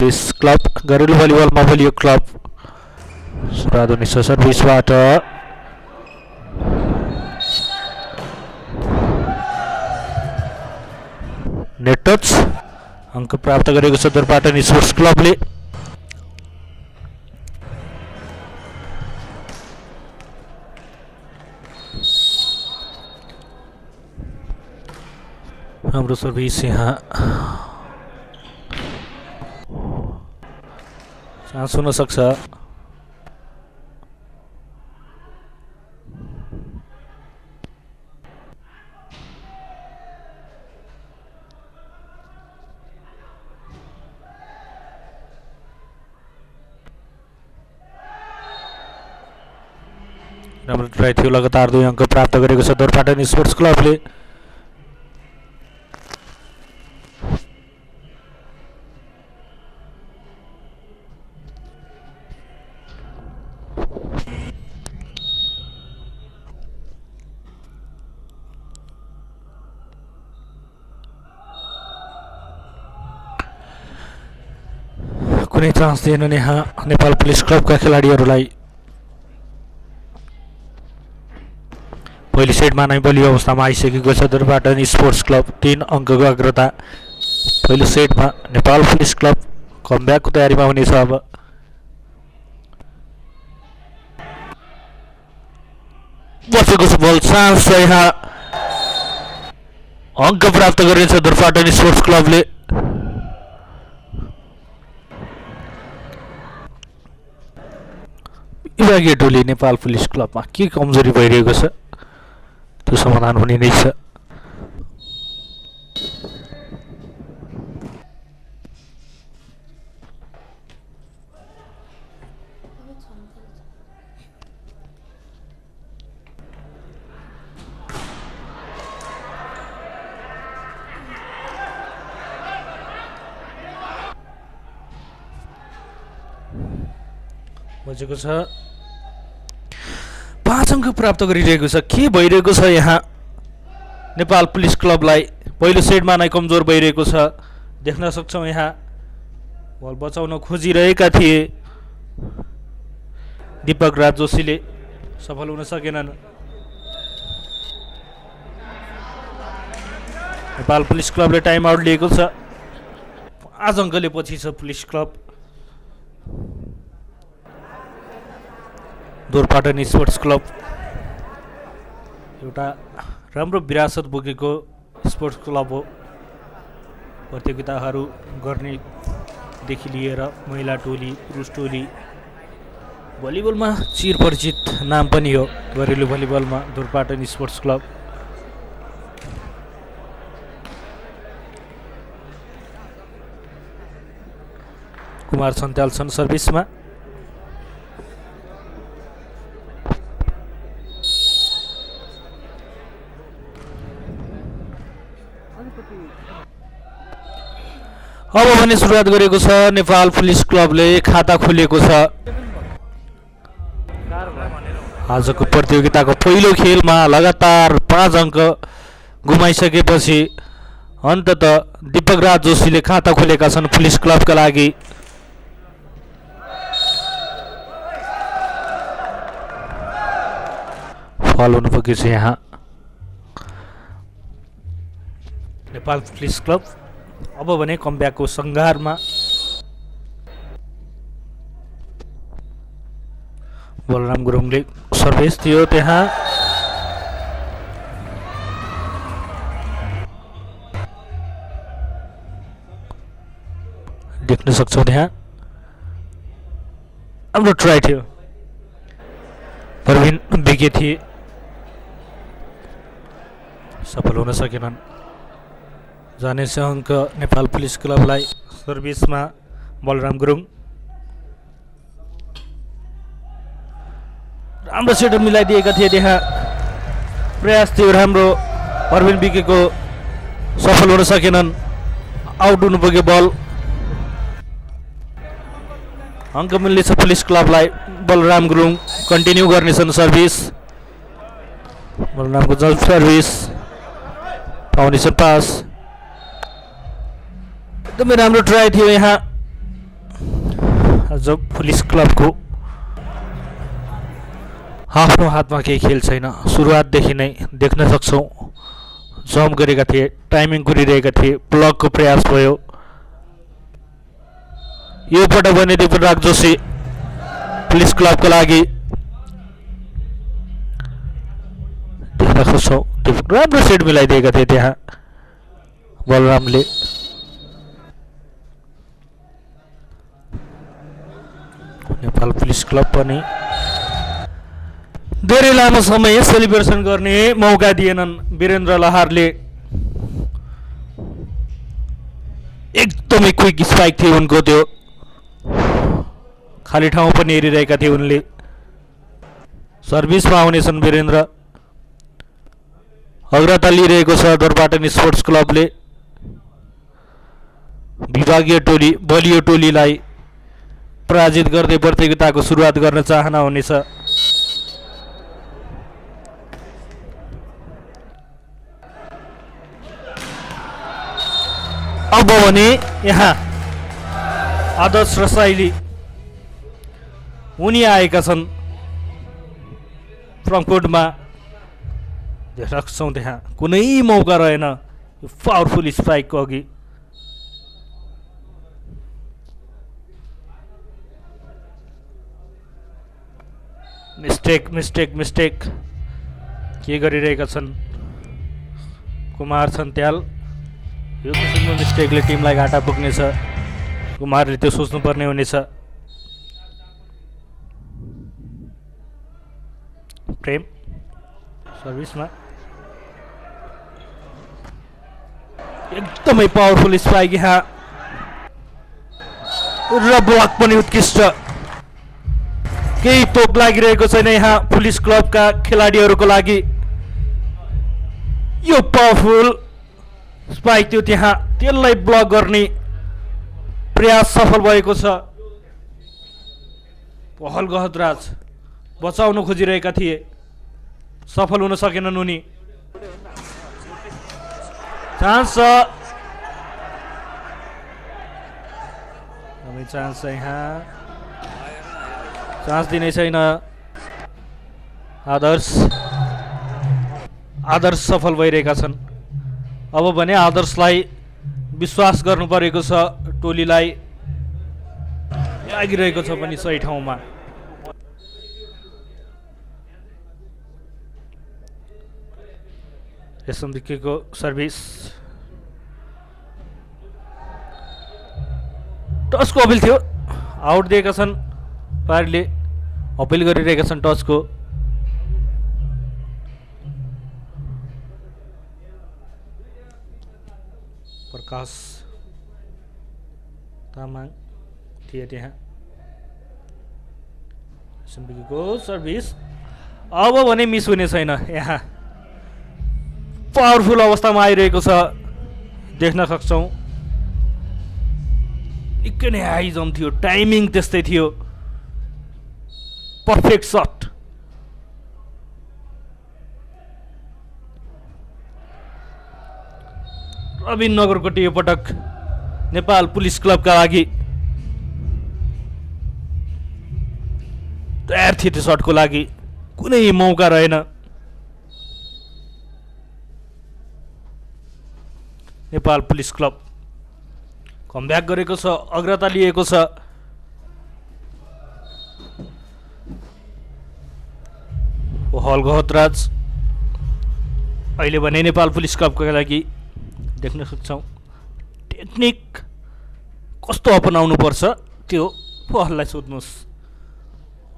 Police club घरेलु भलिबलमा बलियो क्लब सुराधुनी सर्भिसबाट नेट टच अङ्क प्राप्त गरेको छ दुर्पाटन स्पोर्ट्स क्लबले। हाम्रो सर्भिस यहाँ चान्स हुन सक्छ। राम्रो ट्राई थियो, लगातार 2 अङ्क प्राप्त गरेको छ दुर्पाटन स्पोर्ट्स क्लबले। कुनै चान्स दिएनन् यहाँ नेपाल पुलिस क्लबका खेलाडीहरूलाई। पहिलो सेटमा नै बलियो अवस्थामा आइसकेको छ दुर्पाटन स्पोर्ट्स क्लब। 3 अङ्कको अग्रता पहिलो सेटमा नेपाल पुलिस क्लब कमब्याकको तयारीमा हुनेछ। अब बसेको छ बल, चान्स छ यहाँ, अङ्क प्राप्त गर्नेछ दुर्पाटन स्पोर्ट्स क्लबले। विभागीय टोली नेपाल पुलिस क्लबमा के कमजोरी भइरहेको छ त्यो समाधान हुने नै छ। बजेको छ 5 अङ्क प्राप्त गरिरहेको छ। के भइरहेको छ यहाँ नेपाल पुलिस क्लबलाई? पहिलो सेटमा नै कमजोर भइरहेको छ देख्न सक्छौँ। यहाँ बल बचाउन खोजिरहेका थिए दीपक राज जोशीले, सफल हुन सकेनन्। नेपाल पुलिस क्लबले टाइम आउट लिएको छ। 5 अङ्कले पछि छ पुलिस क्लब। दुर्पाटन स्पोर्ट्स क्लब एउटा राम्रो विरासत बोकेको स्पोर्ट्स क्लब हो। प्रतियोगिताहरू गर्नेदेखि लिएर महिला टोली, पुरुष टोली, भलिबलमा चिरपरिचित नाम पनि हो घरेलु भलिबलमा दुर्पाटन स्पोर्ट्स क्लब। कुमार सन्त्याल छन् सर्भिसमा। अब भने सुरुवात गरेको छ नेपाल पुलिस क्लबले, खाता खोलेको छ। आजको प्रतियोगिताको पहिलो खेलमा लगातार 5 अङ्क गुमाइसकेपछि अन्ततः दीपक राज जोशीले खाता खोलेका छन् पुलिस क्लबका लागि। फल हुनु पुगेको छ यहाँ नेपाल पुलिस क्लब। अब भने कमब्याकको सङ्घारमा बलराम गुरुङले सर्भिस थियो, त्यहाँ देख्न सक्छौँ। त्यहाँ राम्रो ट्राई थियो, प्रवीण विज्ञ थिए, सफल हुन सकेनन्। जानेछ अङ्क नेपाल पुलिस क्लबलाई। सर्भिसमा बलराम गुरुङ राम्रो सेटअप मिलाइदिएका थिए, त्यहाँ प्रयास थियो राम्रो, प्रवीण विज्ञको सफल हुन सकेनन्, आउट हुनु पुग्यो बल। अङ्क मिल्नेछ पुलिस क्लबलाई। बलराम गुरुङ कन्टिन्यू गर्नेछन् सर्भिस। बलरामको जल सर्भिस फाउन्डेसन पास, एकदमै राम्रो ट्राई थियो यहाँ अझ पुलिस क्लबको आफ्नो हातमा केही खेल छैन। सुरुवातदेखि नै देख्न सक्छौँ जम्प गरेका थिए, टाइमिङ गरिरहेका थिए, ब्लकको प्रयास भयो। यो पटक भने दिपराग जोशी पुलिस क्लबको लागि देख्न सक्छौँ राम्रो सेट मिलाइदिएका थिए त्यहाँ बलरामले। नेपाल पुलिस क्लब पनि धेरै लामो समय सेलिब्रेसन गर्ने मौका दिएनन्। वीरेन्द्र लहारले एकदमै क्विक स्पाइक थियो उनको, त्यो खाली ठाउँ पनि हेरिरहेका थिए उनले। सर्भिसमा आउनेछन् वीरेन्द्र। अग्रता लिइरहेको छ दोरपाटन स्पोर्ट्स क्लबले। विभागीय टोली बलियो टोलीलाई पराजित गर्दै प्रतियोगिताको सुरुवात गर्न चाहना हुनेछ। अब भने यहाँ आदर्श रसाइली उनी आएका छन् फ्रङ्कफुर्टमा। देख्न सक्छौँ त्यहाँ कुनै मौका रहेन यो पावरफुल स्पाइकको अघि। मिस्टेक के गरिरहेका छन् कुमार छन्त्याल। यो किसिमको मिस्टेकले टिमलाई घाटा पुग्नेछ। कुमारले त्यो सोच्नुपर्ने हुनेछ। प्रेम सर्भिसमा एकदमै पावरफुल स्पाइक यहाँ र ब्लक पनि उत्कृष्ट। केही तोप लागिरहेको छैन यहाँ पुलिस क्लबका खेलाडीहरूको लागि। यो पावरफुल स्पाइक थियो त्यहाँ, त्यसलाई ब्लक गर्ने प्रयास सफल भएको छ। पहल गहतराज बचाउन खोजिरहेका थिए, सफल हुन सकेनन् उनी। चान्स छ यहाँ, चान्स दिने छैन। आदर्श सफल भइरहेका छन्। अब भने आदर्शलाई विश्वास गर्नु परेको छ। टोलीलाई लागिरहेको छ पनि सही ठाउँमा। यसको सर्भिस टचको अपिल थियो, आउट दिएका छन्। पारीले अपिल गरिरहेका छन् टचको। प्रकाश तामाङ थिए त्यहाँ। को सर्भिस अब भने मिस हुने छैन। यहाँ पावरफुल अवस्थामा आइरहेको छ, देख्न सक्छौँ। निकै नै हाई जम्प थियो, टाइमिङ त्यस्तै थियो, पर्फेक्ट सट। रविन नगरकोटी यो पटक नेपाल पुलिस क्लबका लागि तयार थिए त्यो सटको लागि, कुनै मौका रहेन। नेपाल पुलिस क्लब कमब्याक गरेको छ, अग्रता लिएको छ। हल गहतराज अहिले भने नेपाल पुलिस क्लबको लागि देख्न सक्छौँ टेक्निक कस्तो अपनाउनु पर्छ त्यो पहललाई सोध्नुहोस्।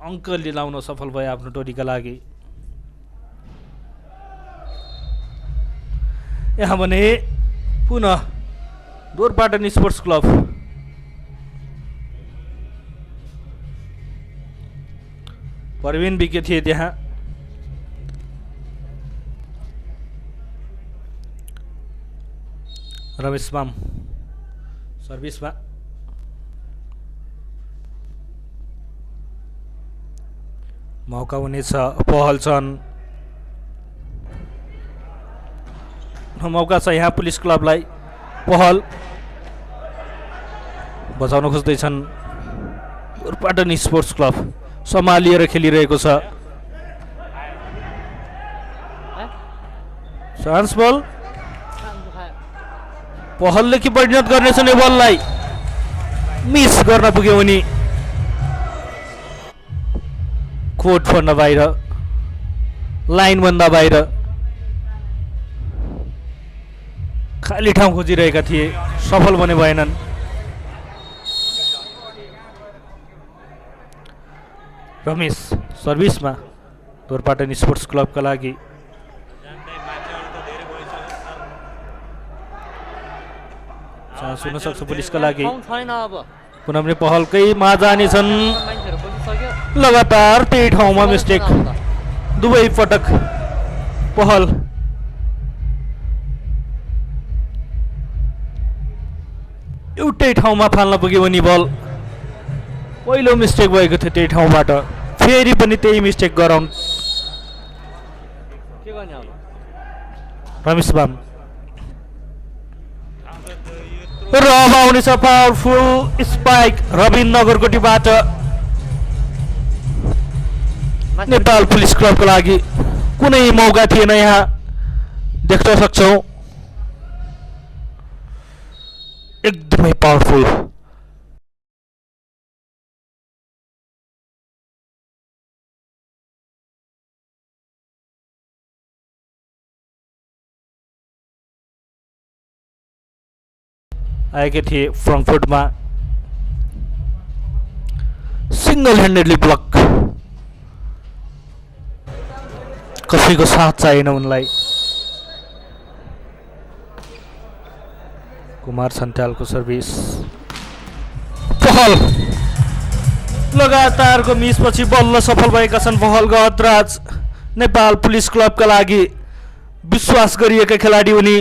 अङ्क लिलाउन सफल भयो आफ्नो टोलीका लागि। यहाँ भने पुनः दोरपाटन स्पोर्ट्स क्लब प्रवीण विके थिए त्यहाँ। रमेश माम सर्भिसमा। मौका हुनेछ, पहल छन्, मौका छ यहाँ पुलिस क्लबलाई। पहल बचाउन खोज्दैछन् गोरपाटन स्पोर्ट्स क्लब सम्हालिएर खेलिरहेको छ। चान्स बल पहलले के परिणत गर्नेछन् यो बललाई, मिस गर्न पुग्यो उनी। कोर्ट भन्दा बाहिर, लाइन भन्दा बाहिर, खाली ठाउँ खोजिरहेका थिए, सफल बने भएनन्। रमेश सर्भिसमा गोरपाटन स्पोर्ट्स क्लबका लागि। चान्स हुन सक्छ पुलिसका लागि। पुनः पनि पहलकैमा जानेछन्। लगातार त्यही ठाउँमा मिस्टेक, दुवै पटक पहल। एउटै ठाउँमा फाल्न पुग्यो भने बल। पहिलो मिस्टेक भएको थियो त्यही ठाउँबाट, फेरि पनि त्यही मिस्टेक गराउन्। रमेश बाम र अब आउनेछ पावरफुल स्पाइक रविन नगरकोटीबाट नेपाल पुलिस क्लबको लागि। कुनै मौका थिएन यहाँ, देख्न सक्छौँ। एकदमै पावरफुल। आएका थिए फ्रन्ट फुटमा, सिंगल ह्यान्डेडली ब्लक। कसैको साथ चाहिएन उनलाई। कुमार छन्त्यालको सर्भिस, पहल। लगातारको मिसपछि बल्ल सफल भएका छन् पहल गहतराज। नेपाल पुलिस क्लबका लागि विश्वास गरिएका खेलाडी उनी।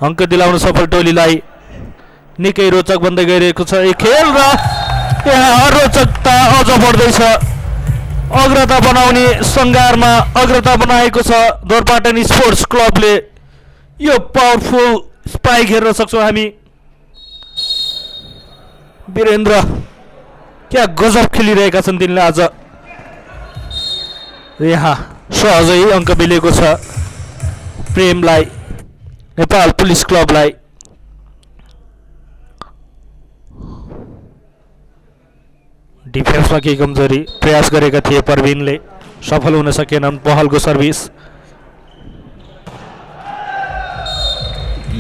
अङ्क दिलाउन सफल टोलीलाई। निकै रोचक बन्दै गइरहेको छ यो खेल र यहाँ रोचकता अझ बढ्दैछ। अग्रता बनाउने सङ्घारमा अग्रता बनाएको छ गोरपाटन स्पोर्ट्स क्लबले। यो पावरफुल स्पाइक हेर्न सक्छौँ हामी। वीरेन्द्र क्या गजब खेलिरहेका छन् तिनले आज। यहाँ सहजै अङ्क मिलेको छ प्रेमलाई, नेपाल पुलिस क्लबलाई। डिफेन्समा केही कमजोरी प्रयास गरेका थिए परविनले, सफल हुन सकेनन्। पहलको सर्भिस,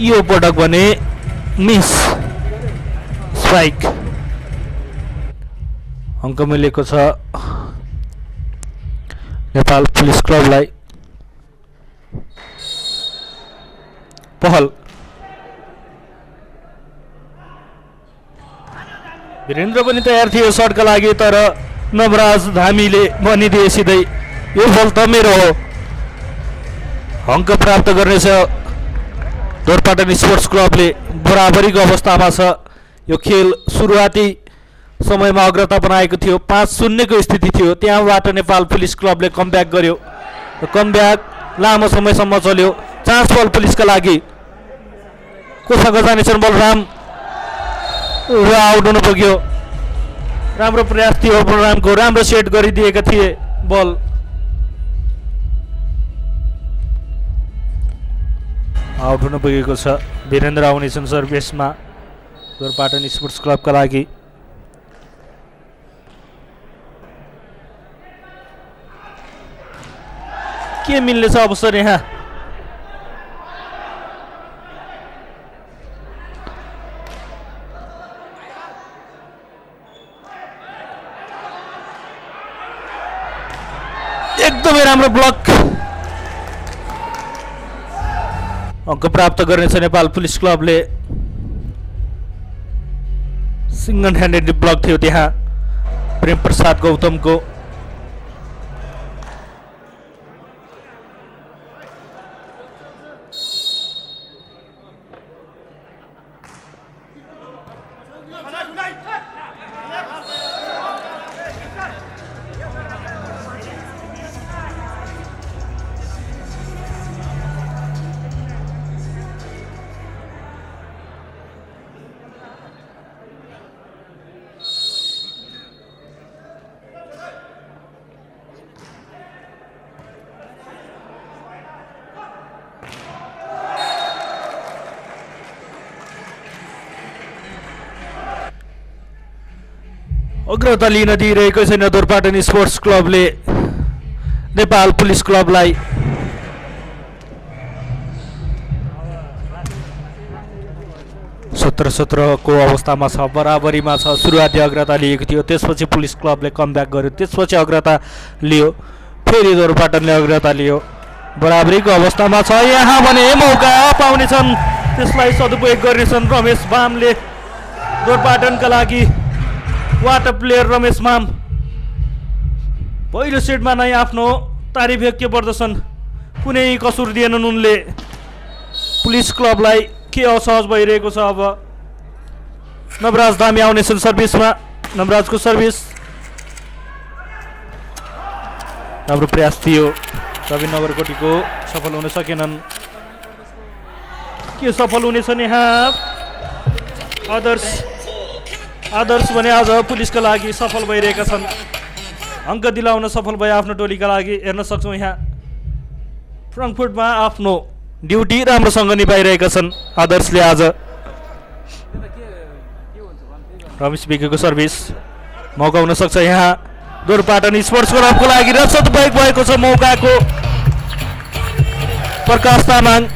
यो पटक भने मिस स्ट्राइक। अङ्क मिलेको छ नेपाल पुलिस क्लबलाई। पहल, वीरेन्द्र पनि तयार थियो सर्टका लागि, तर नवराज धामीले भनिदिए सिधै यो बल त मेरो हो। अङ्क प्राप्त गर्नेछ गोरपाटन स्पोर्ट्स क्लबले। बराबरीको अवस्थामा छ। यो खेल सुरुवाती समयमा अग्रता बनाएको थियो, 5-0 को स्थिति थियो। त्यहाँबाट नेपाल पुलिस क्लबले कमब्याक गर्यो। कमब्याक लामो समयसम्म चल्यो। चान्स बल पुलिसका लागि। कोसँग जानेछन् बलराम र आउट हुन पुग्यो। राम्रो प्रयास थियो बलरामको, राम्रो सेट गरिदिएका थिए बल। आउट हुन पुगेको छ। वीरेन्द्र आउनेछन् सर्भिसमा गोरपाटन स्पोर्ट्स क्लबका लागि। के मिल्नेछ अवसर यहाँ? एकदमै राम्रो ब्लक। अङ्क प्राप्त गर्नेछ नेपाल पुलिस क्लबले। सिंगल ह्यान्डेड ब्लक थियो त्यहाँ प्रेम प्रसाद गौतमको। अग्रता लिन दिइरहेको छैन दोरपाटन स्पोर्ट्स क्लबले नेपाल पुलिस क्लबलाई। सत्र को अवस्थामा छ, बराबरीमा छ। सुरुवाती अग्रता लिएको थियो, त्यसपछि पुलिस क्लबले कमब्याक गर्यो, त्यसपछि अग्रता लियो, फेरि दोरपाटनले अग्रता लियो। बराबरीको अवस्थामा छ। यहाँ भने मौका पाउनेछन्, त्यसलाई सदुपयोग गर्नेछन् रमेश बामले। दोरपाटनका लागि वाटर प्लेयर रमेश माम पहिलो सेटमा नै आफ्नो तारिफयोग्य प्रदर्शन, कुनै कसुर दिएनन् उनले। पुलिस क्लबलाई के असहज भइरहेको छ। अब नवराज धामी आउनेछन् सर्भिसमा। नवराजको सर्भिस राम्रो प्रयास थियो, रवि नगरकोटीको सफल हुन सकेनन्। के सफल हुनेछन् यहाँ आदर्श भने आज पुलिसका लागि सफल भइरहेका छन्। अङ्क दिलाउन सफल भए आफ्नो टोलीका लागि। हेर्न सक्छौँ यहाँ फ्राङ्कफर्टमा आफ्नो ड्युटी राम्रोसँग निभाइरहेका छन् आदर्शले। आज रमेश विकेको सर्भिस, मौका हुन सक्छ यहाँ दोरपाटन स्पोर्ट्स क्लबको लागि। र सदुपयोग भएको छ मौकाको। प्रकाश तामाङ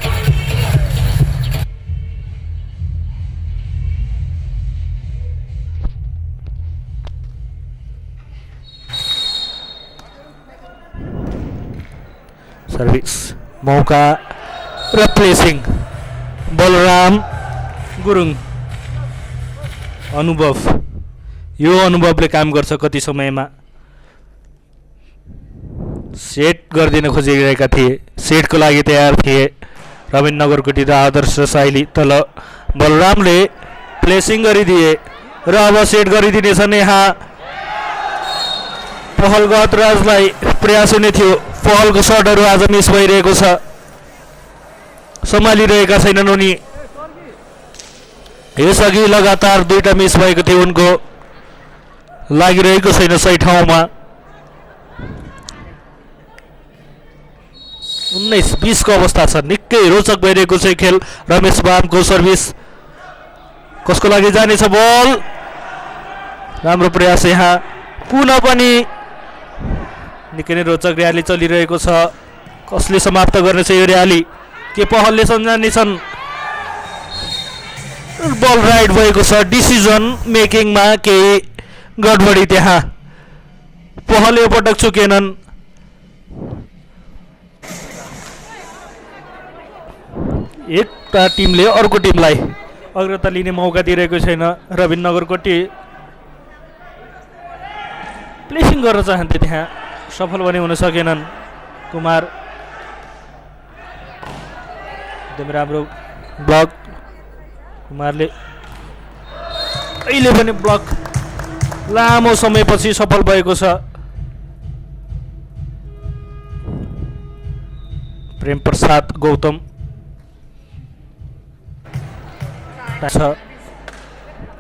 सर्भिस, मौका र प्लेसिङ। बलराम गुरुङ अनुभव, यो अनुभवले काम गर्छ। कति समयमा सेट गरिदिन खोजिरहेका थिए, सेटको लागि तयार थिए रविन नगरकोटी र आदर्श साइली, तल बलरामले प्लेसिङ गरिदिए र अब सेट गरिदिनेछन्। यहाँ पहल गहतराजलाई प्रयास हुने थियो, पहलको सर्टहरू आज मिस भइरहेको छ, सम्हालिरहेका छैनन् उनी। यसअघि लगातार 2टा मिस भएको थियो, उनको लागिरहेको छैन सही ठाउँमा। 19-20 को अवस्था छ, निकै रोचक भइरहेको छ खेल। रमेश बामको सर्भिस, कसको लागि जानेछ बल? राम्रो प्रयास यहाँ, पुनः पनि निकै नै रोचक र्याली चलिरहेको छ। कसले समाप्त गर्नेछ यो र्याली? के पहलले सम्झानेछन्? बल राइट भएको छ, डिसिजन मेकिङमा केही गडबडी त्यहाँ। पहल यो पटक चुकेनन्। एउटा टिमले अर्को टिमलाई अग्रता लिने मौका दिइरहेको छैन। रविन नगरकोटी प्लेसिङ गर्न चाहन्थे, त्यहाँ सफल पनि हुन सकेनन्। कुमार एकदम राम्रो ब्लक, कुमारले अहिले पनि ब्लक लामो समयपछि सफल भएको छ। प्रेम प्रसाद गौतम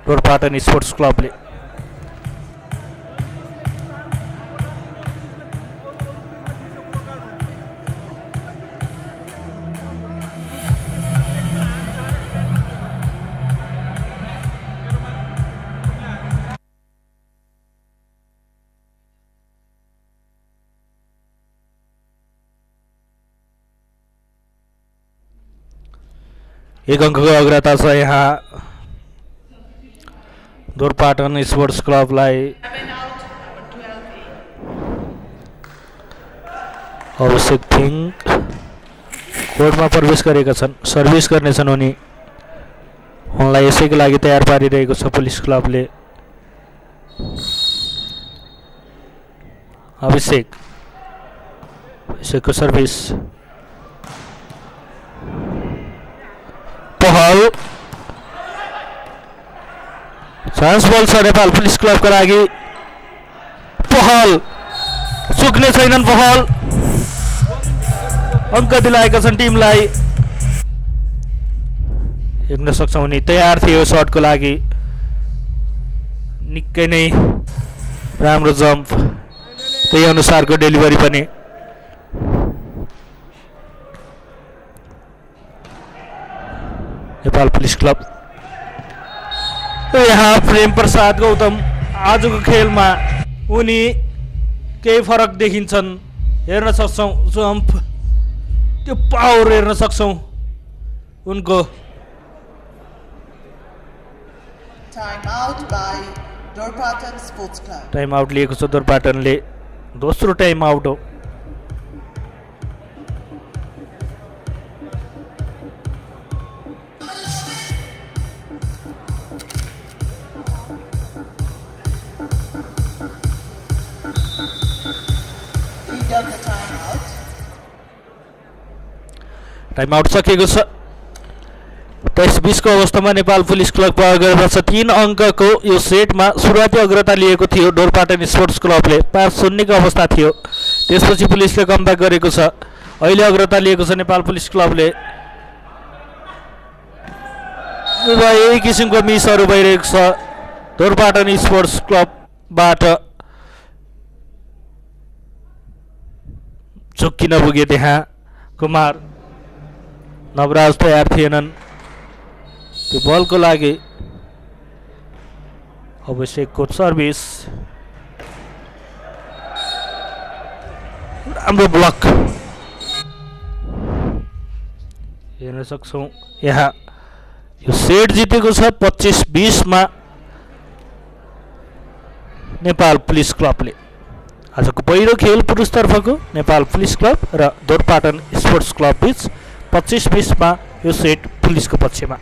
दोरपाटन स्पोर्ट्स क्लबले। एक अङ्कको अग्रता छ यहाँ दोरपाटन स्पोर्ट्स क्लबलाई। अभिषेक थिङ कोर्टमा प्रवेश गरेका छन्, सर्भिस गर्नेछन् उनी। उनलाई यसैको लागि तयार पारिरहेको छ पुलिस क्लबले। अभिषेकको सर्भिस, पहल, चान्स बल छ नेपाल पुलिस क्लबका लागि। पहल चुक्ने छैनन्, पहल अङ्क दिलाएका छन् टिमलाई। हेर्न सक्छौँ उनी तयार थियो सर्टको लागि। निकै नै राम्रो जम्प, त्यही अनुसारको डेलिभरी पनि। नेपाल पुलिस क्लब यहाँ प्रेम प्रसाद गौतम आजको खेलमा उनी केही फरक देखिन्छन्। हेर्न सक्छौँ जम्प, त्यो पावर हेर्न सक्छौँ उनको। टाइम आउट लिएको छ दोरपाटनले, दोस्रो टाइम आउट हो। टाइम आउट सकिएको छ। 23-20 को अवस्थामा नेपाल पुलिस क्लब प्रयोग गरेको छ। 3 अङ्कको यो सेटमा सुरुवाती अग्रता लिएको थियो डोरपाटन स्पोर्ट्स क्लबले। 5-0 को अवस्था थियो, त्यसपछि पुलिसले कमब्याक गरेको छ। अहिले अग्रता लिएको छ नेपाल पुलिस क्लबले। यही किसिमको मिसहरू भइरहेको छ डोरपाटन स्पोर्ट्स क्लबबाट। झुक्किन पुगे त्यहाँ कुमार। नवराज तयार थिएनन् त्यो बलको लागि। अभिषेकको सर्भिस, राम्रो ब्लक हेर्न सक्छौँ। यहाँ यो सेट जितेको छ 25-20 मा नेपाल पुलिस क्लबले। आजको पहिलो खेल पुरुषतर्फको नेपाल पुलिस क्लब र डोरपाटन स्पोर्ट्स क्लब बीच 25-20 मा यो सेट पुलिसको पक्षमा।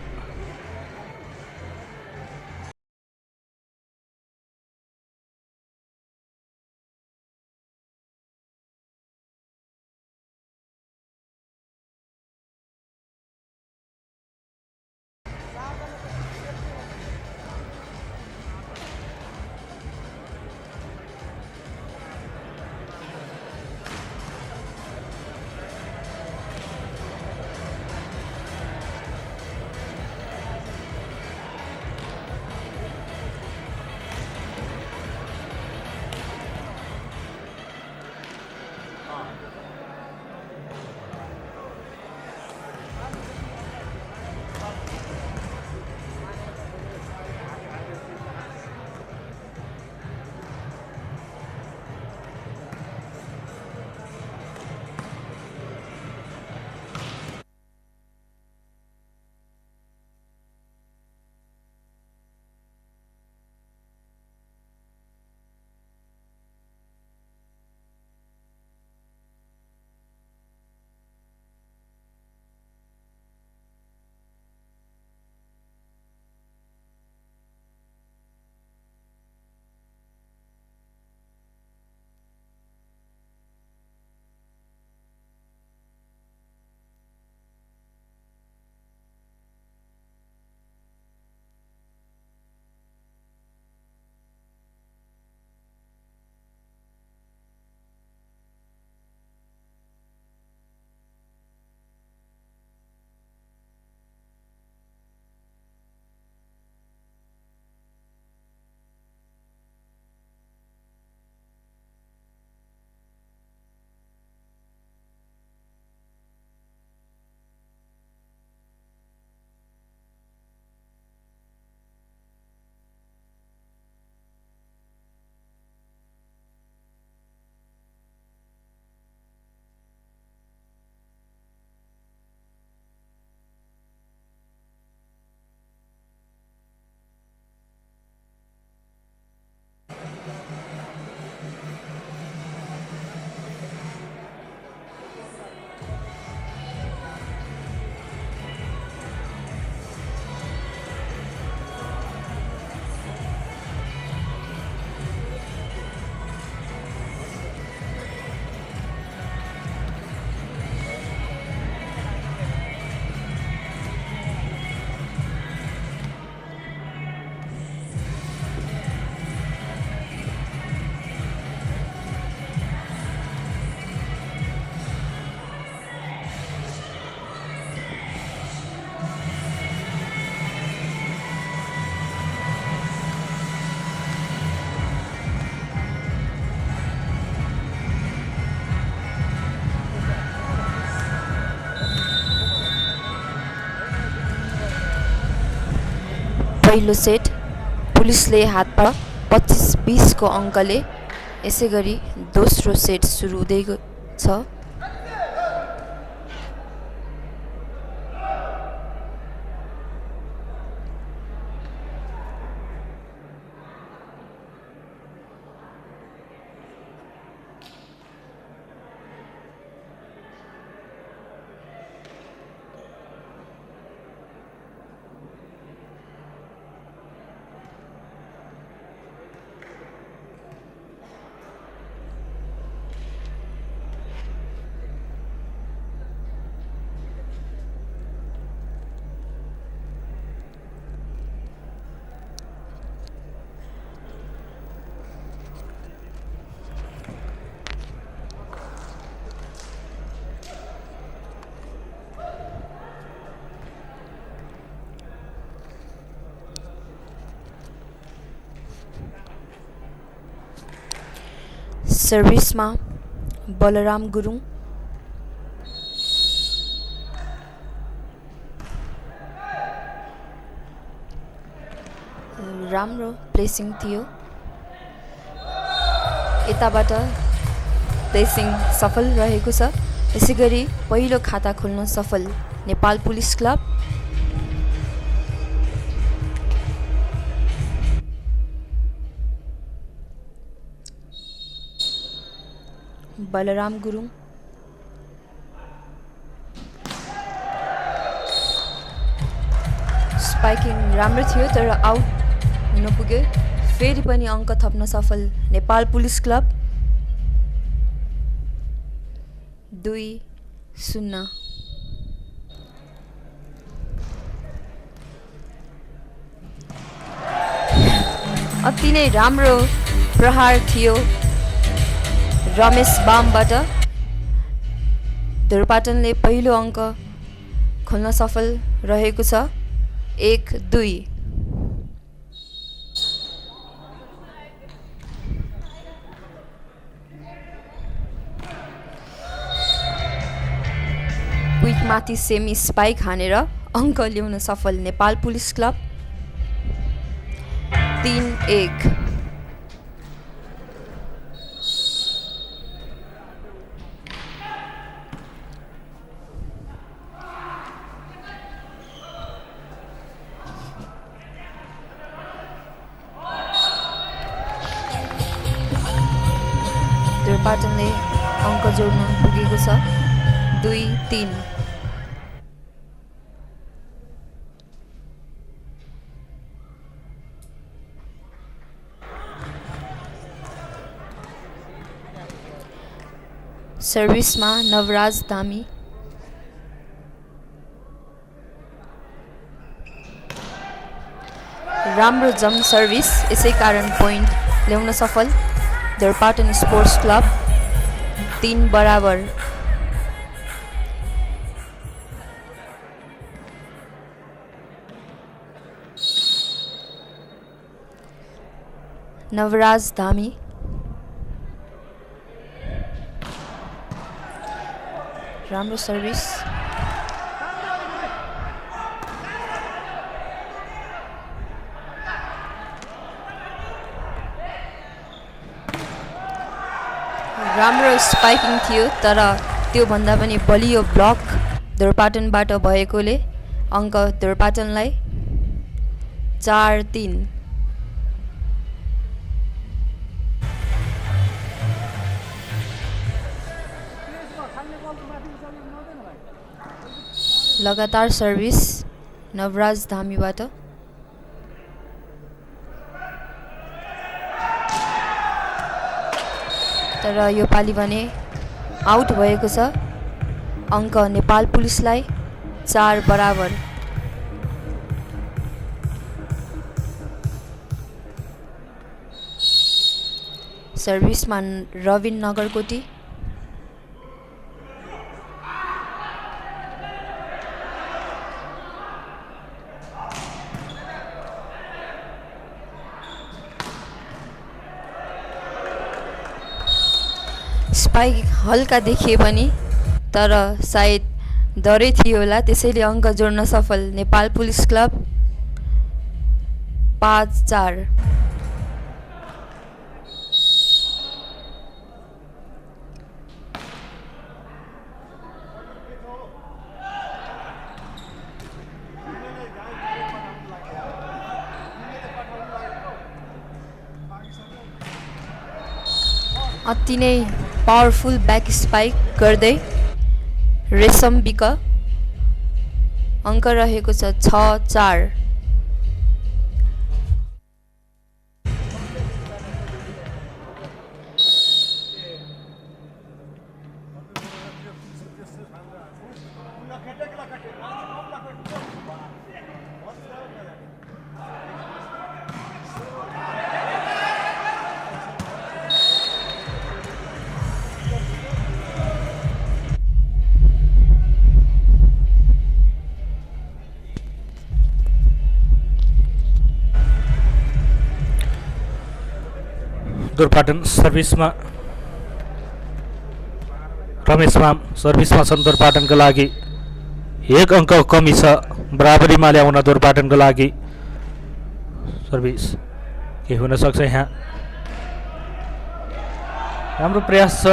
पहिलो सेट पुलिसले हातमा 25-20 को अङ्कले यसै गरी दोस्रो सेट सुरु हुँदै छ। सर्भिसमा बलराम गुरुङ, राम्रो प्लेसिङ थियो। यताबाट प्लेसिङ सफल रहेको छ। यसैगरी पहिलो खाता खोल्न सफल नेपाल पुलिस क्लब। बलराम गुरुङ स्पाइकिङ राम्रो थियो तर आउट हुन पुग्यो। फेरि पनि अङ्क थप्न सफल नेपाल पुलिस क्लब। 2-0। अति नै राम्रो प्रहार थियो रमेश बामबाट। धुरपाटनले पहिलो अङ्क खोल्न सफल रहेको छ। 1-2। क्विकमाथि सेमी स्पाइक हानेर अङ्क ल्याउन सफल नेपाल पुलिस क्लब। 3-1। धुरपाटनले अङ्क जोड्न पुगेको छ। 2-3। सर्भिसमा नवराज धामी, राम्रो जम सर्भिस, यसै कारण पोइन्ट ल्याउन सफल धुरपाटन स्पोर्ट्स क्लब। 3-बराबर। नवराज धामी राम्रो सर्भिस। राम्रो स्पाइकिङ थियो तर त्यो भन्दा पनि बलियो ब्लक धुरपाटनबाट भएकोले अङ्क धुरपाटनलाई। 4-3। लगातार सर्भिस नवराज धामीबाट। तर यो पालि भने आउट भएको छ। अङ्क नेपाल पुलिसलाई। 4-बराबर। सर्भिसमा रविन नगरकोटी, स्पाइक हल्का देखिए पनि तर सायद डरै थियो होला, त्यसैले अङ्क जोड्न सफल नेपाल पुलिस क्लब। 5-4। अति नै पावरफुल ब्याक स्पाइक गर्दै रेशम बिक अङ्क रहेको छ 6-4। दुर्पाटन सर्भिसमा रमेश माम सर्भिसमा छन् दुर्पाटनको लागि। 1 अङ्क कमी छ, बराबरीमा ल्याउन दुर्पाटनको लागि। सर्भिस के हुन सक्छ यहाँ, राम्रो प्रयास छ।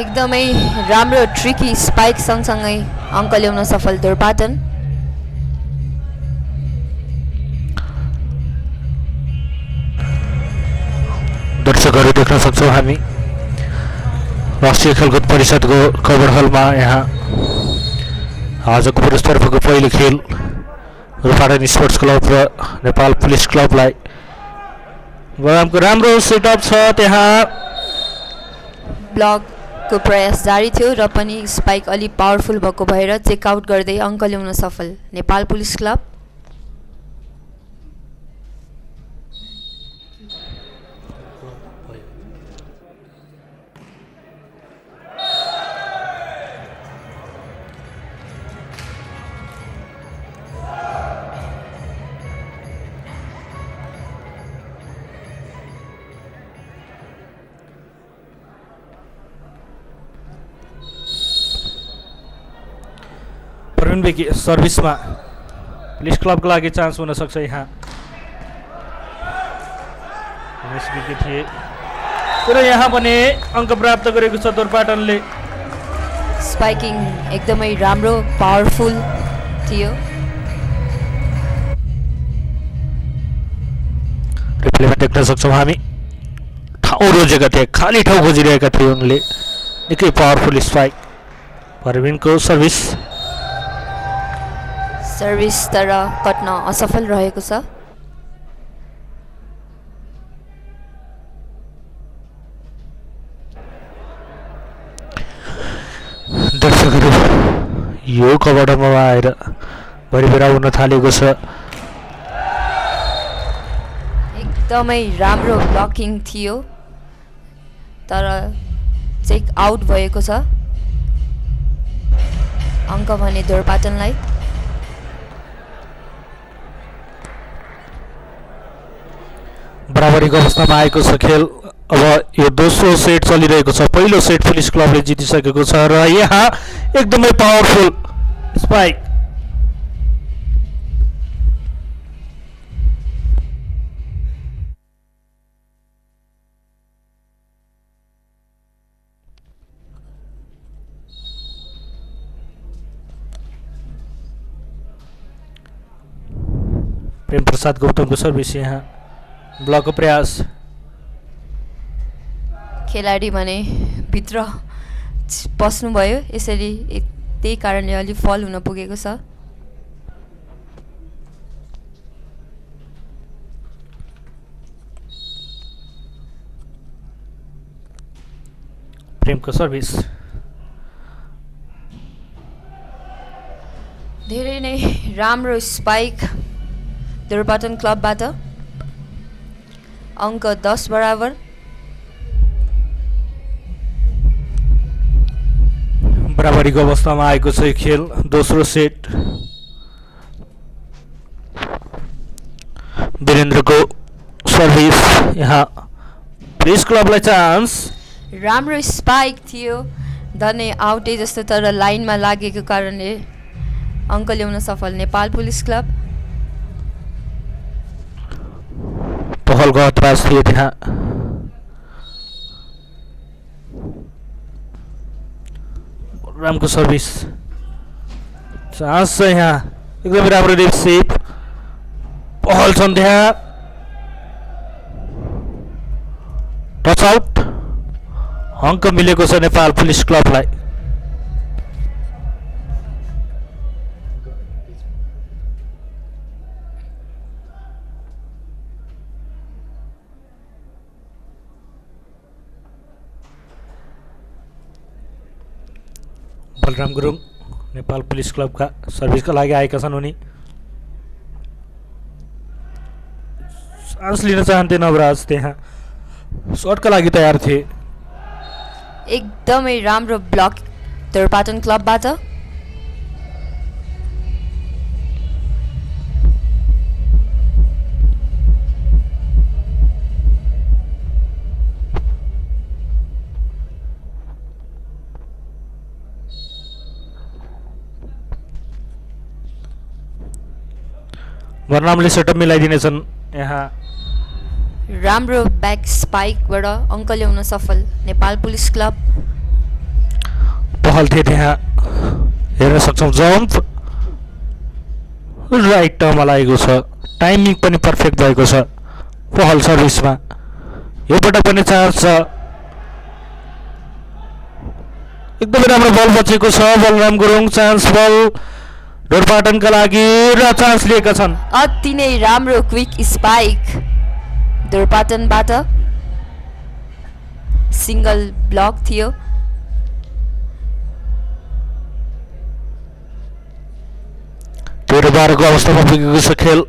एकदमै राम्रो ट्रिकी स्पाइक सँगसँगै अङ्क ल्याउन सफल दुर्पाटन। दर्शकहरू देख्न सक्छौँ हामी राष्ट्रिय खेलकुद परिषदको कभर हलमा यहाँ आजको पुरुषतर्फको पहिलो खेल दुर्पाटन स्पोर्ट्स क्लब र नेपाल पुलिस क्लबलाई राम्रो सेटअप छ। त्यहाँ ब्लकको प्रयास जारी थियो र पनि स्पाइक अलि पावरफुल भएको भएर चेकआउट गर्दै अङ्क ल्याउन सफल नेपाल पुलिस क्लब। प्रवीण बेकी सर्भिसमा पुलिस क्लबको लागि चान्स हुन सक्छ। यहाँ रमेश बेकी थिए तर यहाँ पनि अङ्क प्राप्त गरेको छ दुर्पाटनले। स्पाइकिङ एकदमै राम्रो पावरफुल थियो। रिप्लेमा देख्न सक्छौँ हामी ठाउँ रोजेका थिए, खाली ठाउँ खोजिरहेका थिए उनले। निकै पावरफुल स्पाइक प्रवीणको सर्भिस तर कट्न असफल रहेको छ। दर्शकहरू यो कबडमा आएर भरिभरा हुन थालेको छ। एकदमै राम्रो ब्लकिङ थियो तर चेक आउट भएको छ। अङ्क भने दुर्पाटनलाई। बराबरीको अवस्थामा आएको छ खेल। अब यो दोस्रो सेट चलिरहेको छ। पहिलो सेट पुलिस क्लबले जितिसकेको छ र यहाँ एकदमै पावरफुल स्पाइक प्रेम प्रसाद गौतमको सर्भिस। यहाँ ब्लकको प्रयास, खेलाडी भने भित्र पस्नुभयो, यसरी त्यही कारणले अलि फल हुन पुगेको छ। प्रेमको सर्भिस धेरै नै राम्रो स्पाइक दुर्पाटन क्लबबाट। अङ्क 10 बराबर। बराबरीको अवस्थामा आएको छ खेल। दोस्रो सेट वीरेन्द्रको सर्भिस। यहाँ पुलिस क्लबलाई चान्स। राम्रो स्पाइक थियो, धनै आउटे जस्तो, तर लाइनमा लागेको कारणले अङ्क ल्याउन सफल नेपाल पुलिस क्लब। पहलको हतराज थियो त्यहाँ। रामको सर्भिस चान्स छ यहाँ। एकदमै राम्रो रिसिभ, पहल छन् त्यहाँ। टच आउट, अङ्क मिलेको छ नेपाल पुलिस क्लबलाई। बलराम गुरुङ नेपाल पुलिस क्लबका सर्भिसका लागि आएका छन्। उनी चान्स लिन चाहन्थे नवराज, त्यहाँ सर्टका लागि तयार थिए। एकदमै राम्रो ब्लक धुरपाटन क्लबबाट। बलरामले सेटअप मिलाइदिनेछन्। यहाँ राम्रो ब्याक स्पाइकबाट अङ्क ल्याउन सफल नेपाल पुलिस क्लब। पहल थिए त्यहाँ, हेर्न सक्छौँ जम्प राइट टर्ममा लागेको छ, टाइमिङ पनि पर्फेक्ट भएको छ। पहल सर्भिसमा यो पटक पनि चान्स छ, एकदमै राम्रो बल बचेको छ। बलराम गुरुङ चान्स बल ढोरपाटनका लागि र चान्स लिएका छन्। अति नै राम्रो क्विक स्पाइक धुरपाटनबाट, सिङ्गल ब्लक थियो। तेह्र 12 को अवस्थामा पुगेको छ खेल।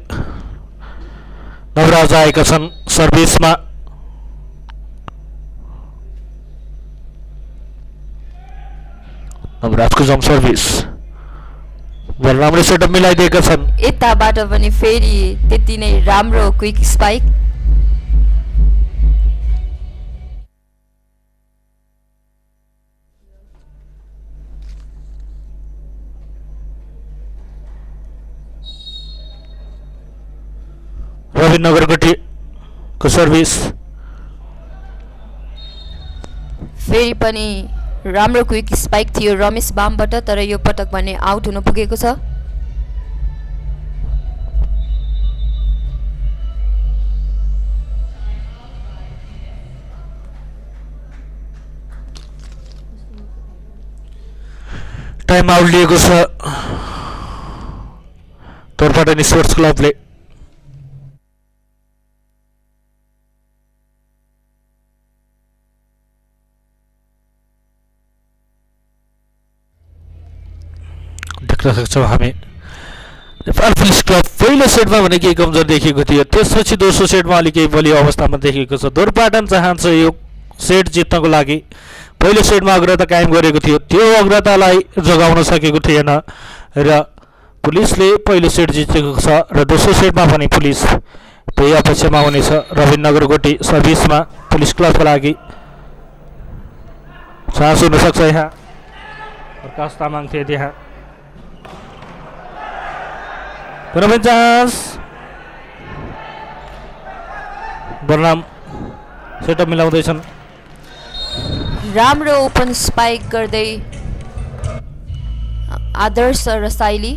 नवराज आएका छन् सर्भिसमा। नवराजको जम्प सर्भिस, बलरामले सेटअप मिलाइदिएका छन्। यताबाट पनि फेरि त्यति नै राम्रो क्विक स्पाइक। रवि नगरकोटीको सर्भिस, फेरि पनि राम्रो क्विक स्पाइक थियो रमेश बामबाट, तर यो पटक भने आउट हुन पुगेको छ। टाइम आउट लिएको छ ढोरपाटन स्पोर्ट्स क्लबले। देख्न सक्छौँ हामी नेपाल पुलिस क्लब पहिलो सेटमा भने केही कमजोर देखिएको थियो, त्यसपछि दोस्रो सेटमा अलिक केही बलियो अवस्थामा देखिएको छ। ढोरपाटन चाहन्छ यो सेट जित्नको लागि, पहिलो सेटमा अग्रता कायम गरेको थियो, त्यो अग्रतालाई जोगाउन सकेको थिएन र पुलिसले पहिलो सेट जितेको छ र दोस्रो सेटमा पनि पुलिस त्यही अपेक्षामा हुनेछ। रविन नगरकोटी सर्भिसमा पुलिस क्लबको लागि चान्स हुनसक्छ। यहाँ प्रकाश तामाङ थिए त्यहाँ, पुनः चान्स। बलराम सेटअप मिलाउँदैछन्। राम्रो ओपन स्पाइक गर्दै आदर्श रसाइली।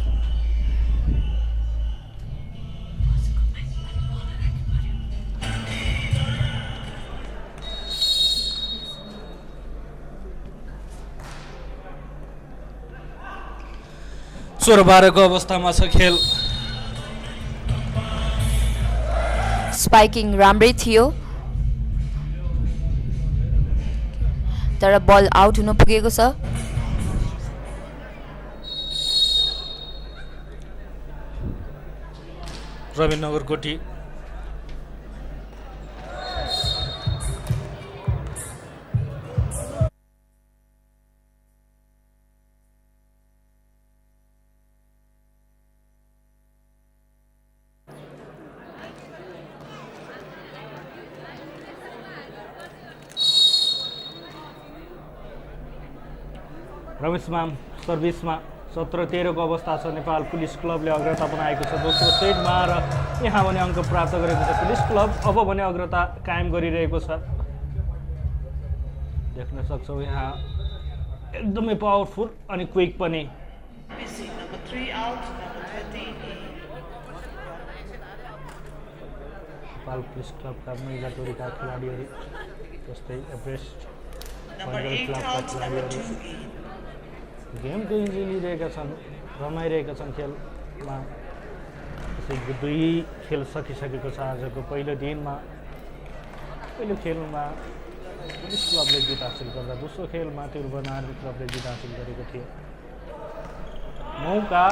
सोह्र 12 को अवस्थामा छ खेल। स्पाइकिङ राम्रै थियो तर बल आउट हुन पुगेको छ। रवि नगरकोटी रमेशमा सर्भिसमा 17-13 को अवस्था छ। नेपाल पुलिस क्लबले अग्रता बनाएको छ दोस्रो सेटमा र यहाँ भने अङ्क प्राप्त गरेको छ पुलिस क्लब। अब भने अग्रता कायम गरिरहेको छ, देख्न सक्छौँ यहाँ एकदमै पावरफुल अनि क्विक पनि। नेपाल पुलिस क्लबका महिला टोलीका खेलाडीहरू जस्तै एभरेस्ट Number बङ्गाल 8 क्लबका out, number खेलाडीहरू 2 in. गेमको इन्जोय लिइरहेका छन्, रमाइरहेका छन् खेलमा। त्यसै दुई खेल सकिसकेको छ आजको पहिलो दिनमा। पहिलो खेलमा पुलिस क्लबले जित हासिल गर्दा दोस्रो खेलमा त्रिभुवन आर्मी क्लबले जित हासिल गरेको थियो। मौका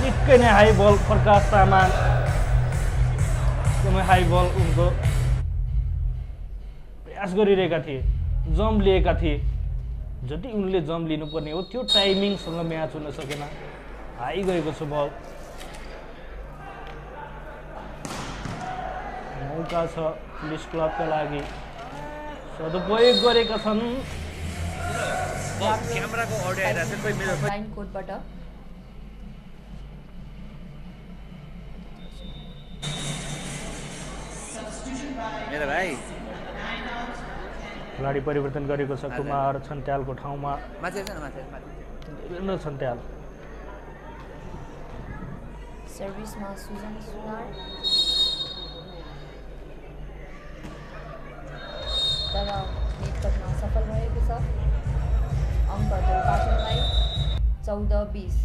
निकै नै हाई बल, प्रकाश तामाङ एकदमै हाई बल उनको प्रयास गरिरहेका थिए, जम्प लिएका थिए। जति उनले जम्प लिनुपर्ने हो त्यो टाइमिङसँग म्याच हुन सकेन, हाई गएको छ बल। मौका छ पुलिस क्लबका लागि, सदुपयोग गरेका छन्। क्यामेराको अडियो आइरहेको छ, कोही मेरो लाइन कोडबाट मेरो भाइ खेलाडी परिवर्तन गरेको छ कुमार छन्त्यालको ठाउँमा माथि छ न, माथि वीरेन्द्र छन्त्याल। सर्भिसमा सुजन सुनार, तर नेट गर्न सफल भएको छ। अङ्कहरू पाटनलाई 14-20।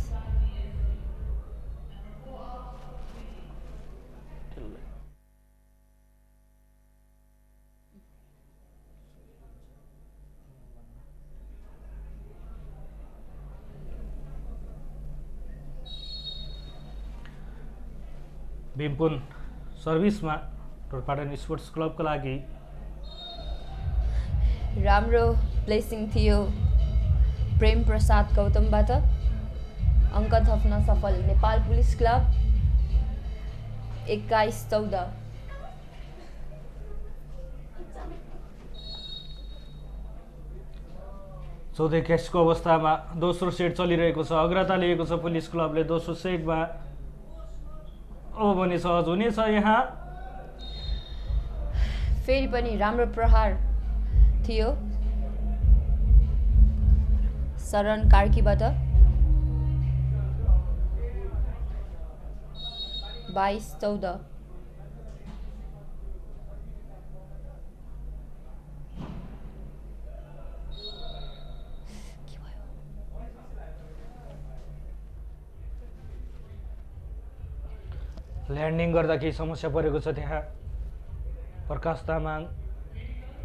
भीमपुन सर्भिसमा टोलपाटन स्पोर्ट्स क्लबका लागि राम्रो प्लेसिङ थियो प्रेम प्रसाद गौतमबाट। अङ्क थप्न सफल नेपाल पुलिस क्लब 21-14। चौधै क्यासको अवस्थामा दोस्रो सेट चलिरहेको छ, अग्रता लिएको छ पुलिस क्लबले दोस्रो सेटमा। अब भने सहज हुनेछ यहाँ। फेरि पनि राम्रो प्रहार थियो शरण कार्कीबाट। 22-14। ल्यान्डिङ गर्दा केही समस्या परेको छ त्यहाँ, प्रकाश तामाङ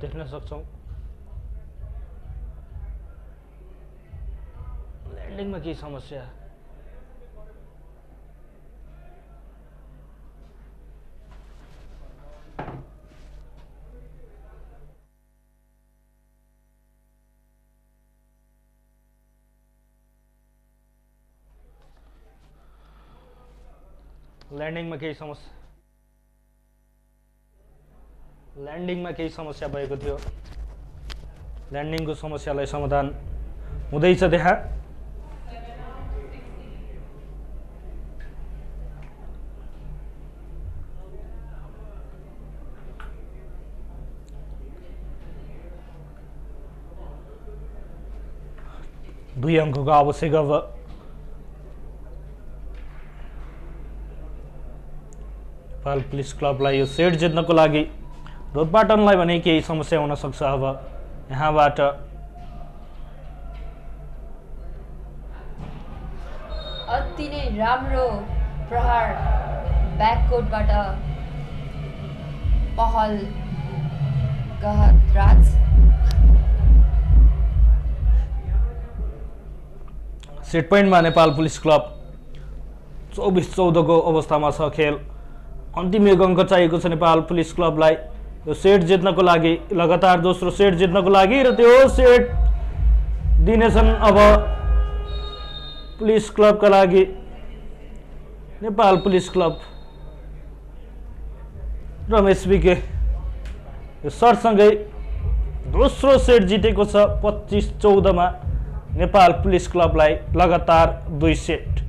देख्न सक्छौँ। ल्यान्डिङमा केही समस्या। ल्यान्डिङमा केही समस्या भएको थियो। ल्यान्डिङको समस्यालाई समाधान हुँदैछ त्यहाँ। दुई अङ्कको आवश्यक अब। नेपाल पुलिस क्लबलाई यो सेट जित्नको लागि रोडपाटनलाई भने केही समस्या हुन सक्छ अब यहाँबाट। अति नै राम्रो प्रहार ब्याककोटबाट पहल गहतराज। सेट पोइन्टमा नेपाल पुलिस क्लब 24-14 को अवस्थामा छ खेल। अन्तिम एक अङ्क चाहिएको छ नेपाल पुलिस क्लबलाई यो सेट जित्नको लागि, लगातार दोस्रो सेट जित्नको लागि, र त्यो सेट दिनेछन् अब पुलिस क्लबका लागि नेपाल पुलिस क्लब। रमेश विके यो सर्टसँगै दोस्रो सेट जितेको छ 25-14 मा नेपाल पुलिस क्लबलाई लगातार 2 सेट।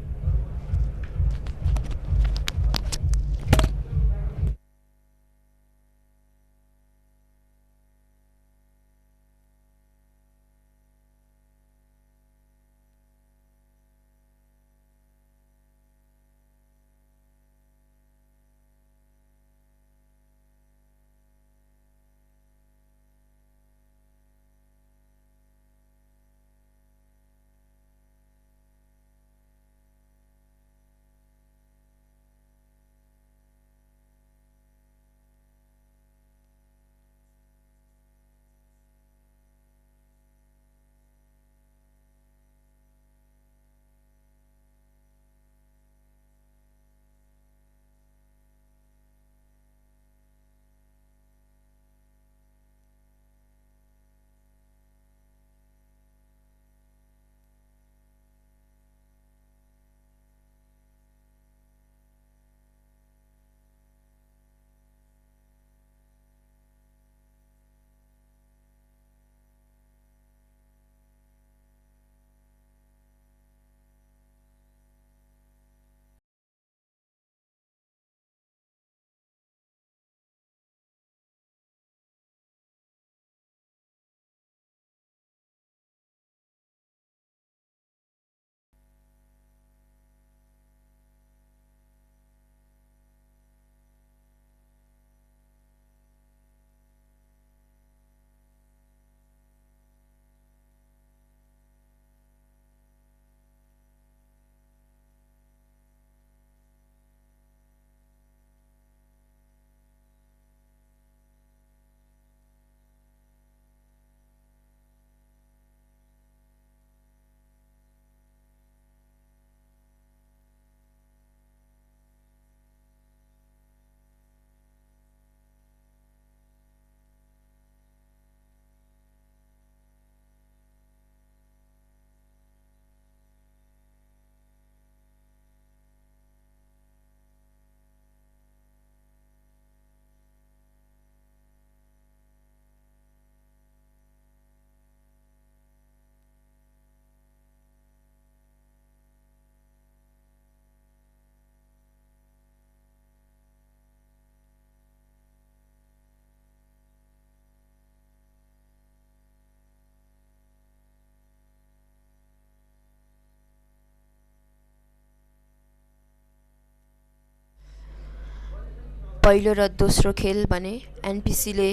पहिलो र दोस्रो खेल भने एनपिसीले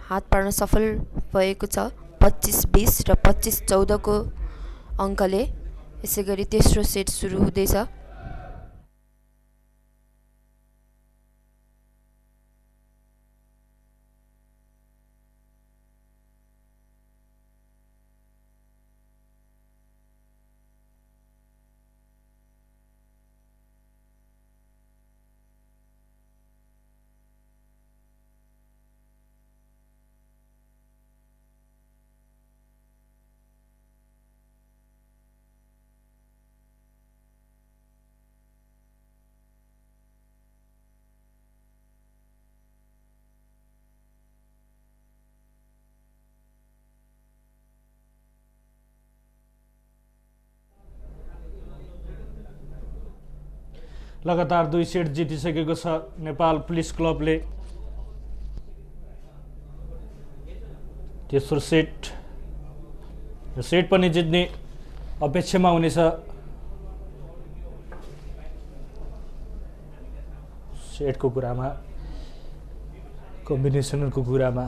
हात पार्न सफल भएको छ 25-20 र 25-14 को अङ्कले। यसै गरी तेस्रो सेट सुरु हुँदैछ। लगातार 2 सेट जितिसकेको छ नेपाल पुलिस क्लबले। तेस्रो सेट पनि जित्ने अपेक्षामा हुनेछ। सेटको कुरामा, कम्बिनेसनको कुरामा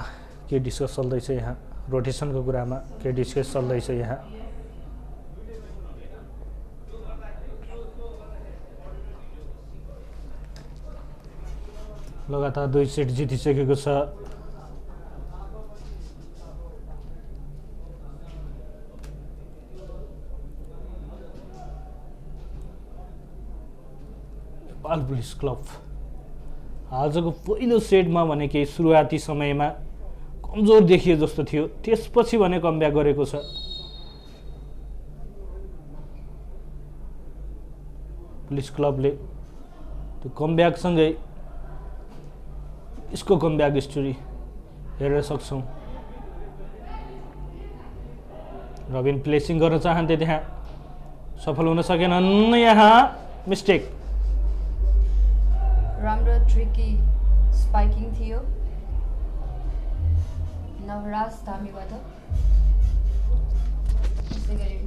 के डिस्कस चल्दैछ यहाँ, रोटेसनको कुरामा के डिस्कस चल्दैछ यहाँ। लगातार 2 सेट जितिसकेको छ। नेपाल पुलिस क्लब आजको पहिलो सेटमा भने केही सुरुवाती समयमा कमजोर देखिए जस्तो थियो, त्यसपछि भने कमब्याक गरेको छ। पुलिस क्लबले त्यो कमब्याकसँगै यसको कमब्याक स्टोरी हेर्न सक्छौँ। रबिन प्लेसिङ गर्न चाहन्थे, त्यहाँ सफल हुन सकेनन्। यहाँ मिस्टेक। राम्रो ट्रिकी स्पाइकिङ थियो नवराज धामीबाट। त्यसै गरी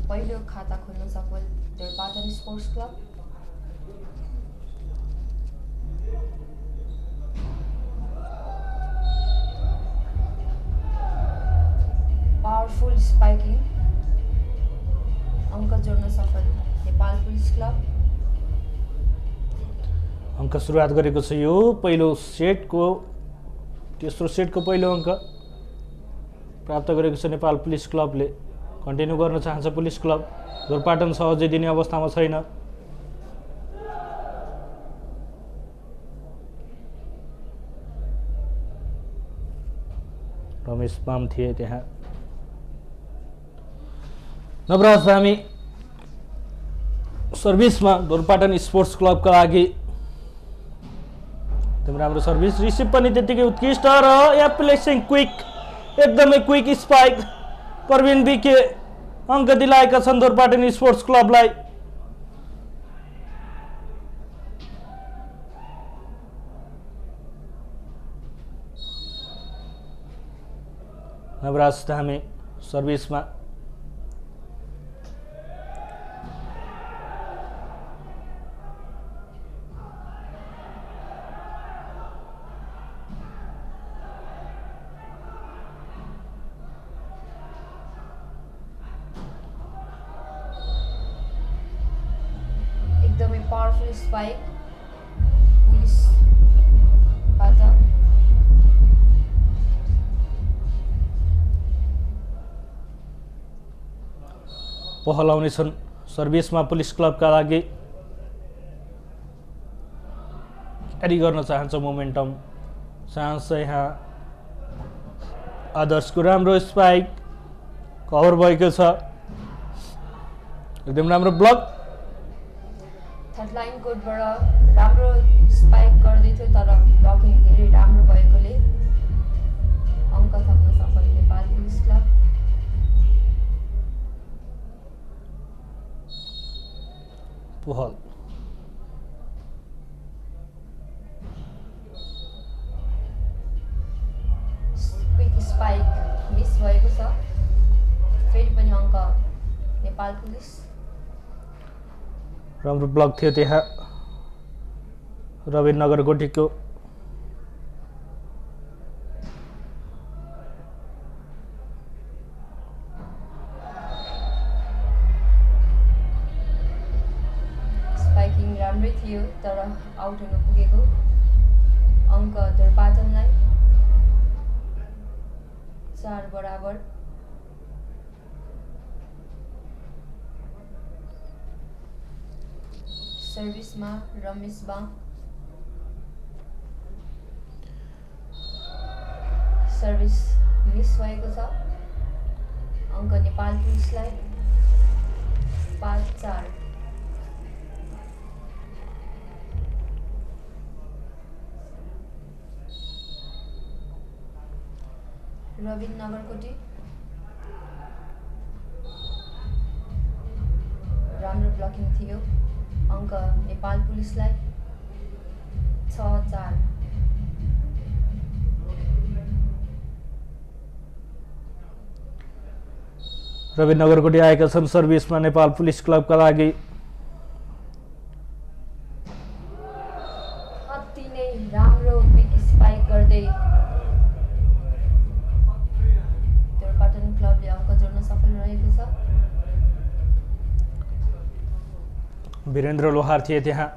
पहिलो खाता खोल्न सफल देवपाटन स्पोर्ट्स क्लब। पावरफुल स्पाइकिङ, अङ्क जोड्न सफल नेपाल पुलिस क्लब। अङ्क सुरुवात गरेको छ यो पहिलो सेटको। तेस्रो सेटको पहिलो अङ्क प्राप्त गरेको छ नेपाल पुलिस क्लबले। कन्टिन्यू गर्न चाहन्छ पुलिस क्लब। जोरपाटन सहजै दिने अवस्थामा छैन। रमेश बाम थिए त्यहाँ। नवराज धामी सर्भिसमा जोरपाटन स्पोर्ट्स क्लबका लागि। एकदम राम्रो सर्भिस, रिसिभ पनि त्यतिकै उत्कृष्ट र एप्लेसिङ क्विक, एकदमै क्विक स्पाइक। प्रवीण बिके अङ्क दिलाएका छन् जोरपाटन स्पोर्ट्स क्लबलाई। नवराज धामी सर्भिसमा। एकदमै पावरफुल स्पाइक पुलिसबाट। पहल आउनेछन् सर्भिसमा पुलिस क्लबका लागि। क्यारी गर्न चाहन्छ मोमेन्टम, चाहन्छ यहाँ। आदर्शको राम्रो स्पाइक कभर भएको छ, एकदम राम्रो ब्लक। थर्ड लाइन कोडबाट राम्रो स्पाइक गर्दै थियो, तर ब्लकिङ धेरै राम्रो भएकोले अङ्क थप्न सफल नेपाल पुलिस क्लब। पहल क्विक स्पाइक मिस भएको छ। फेरि पनि अङ्क नेपाल पुलिस। राम्रो ब्लक थियो त्यहाँ रविन नगरकोटीको। थियो तर आउट हुन पुगेको अङ्क धुरपाटनलाई 4 बराबर। सर्भिसमा रमेश बाङ सर्भिस मिस भएको छ अङ्क नेपाल पुलिसलाई 5-4। रविन नगरकोटी राम्रो ब्लकिङ थियो अङ्क नेपाल पुलिसलाई 6-4। रवि नगरकोटी आएका छन् सर्भिसमा नेपाल पुलिस क्लबका लागि। अति नै राम्रो क्विक स्पाइक गर्दै धुरपाटन क्लबले अङ्क जोड्न सफल रहेको छ। वीरेन्द्र लोहार थिए त्यहाँ।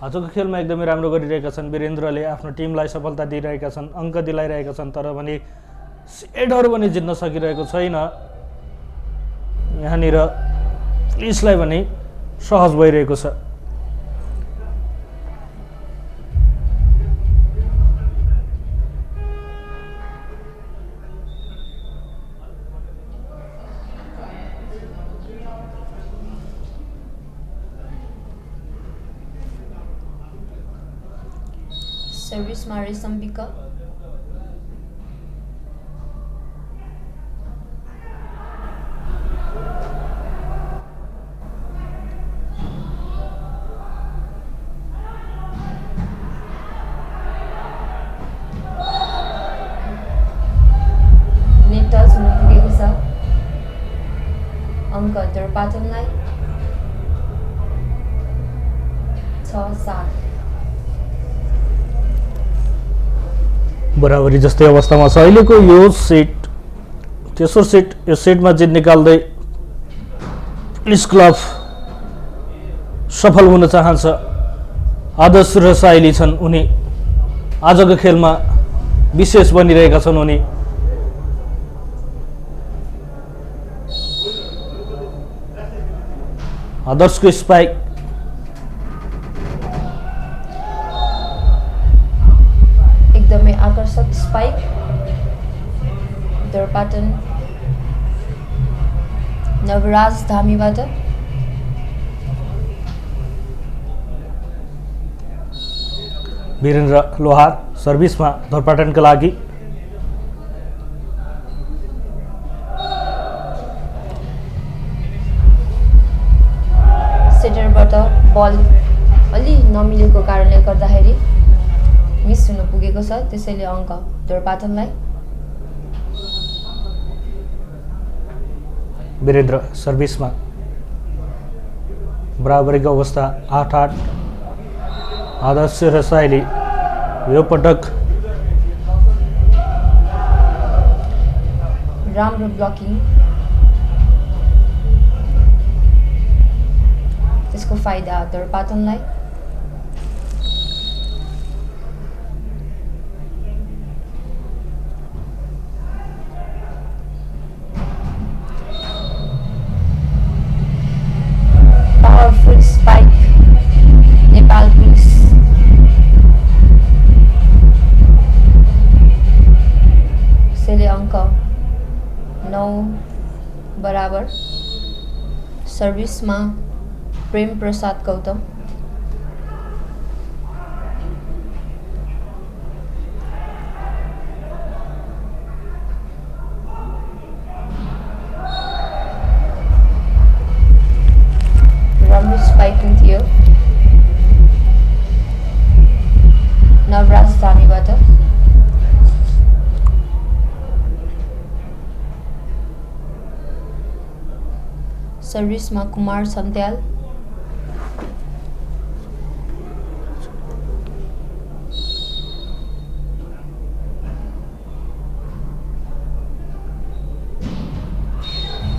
आजको खेलमा एकदमै राम्रो गरिरहेका छन् वीरेन्द्रले आफ्नो टिमलाई सफलता दिइरहेका छन् अङ्क दिलाइरहेका छन् तर पनि सेटहरू पनि जित्न सकिरहेको छैन। यहाँनिर पुलिसलाई पनि सहज भइरहेको छ। सर्भिसमा रेशम विक नेट टच हुन पुगेको छ अङ्क धुरपाटनलाई 6-7। बराबरी जस्तै अवस्थामा छ अहिलेको यो सेट। तेस्रो सेट यो सेटमा जित निकाल्दै पुलिस क्लब सफल हुन चाहन्छ। आदर्श र साइली छन् उनी आजको खेलमा विशेष बनिरहेका छन् उनी। आदर्शको स्पाइक एकदमै आकर्षक स्पाइक धुरपाटन नवराज धामीबाट। वीरेन्द्र लोहार सर्भिसमा धुरपाटनका लागि। सेटरबाट बल अलि नमिलेको कारणले गर्दाखेरि मिस हुन पुगेको छ त्यसैले अङ्क धुरपाटनलाई। वीरेन्द्र सर्भिसमा बराबरीको अवस्था 8-8। आदर्श र साइली यो पटक राम्रो ब्लकिङ त्यसको फाइदा धुरपाटनलाई। पावरफुल स्पाइक नेपाल पुलिस सेले अङ्क 9 बराबर। सर्भिसमा प्रेम प्रसाद गौतम राम्रो स्पाइकिङ थियो नवराज धामीबाट। सर्भिसमा कुमार सन्त्याल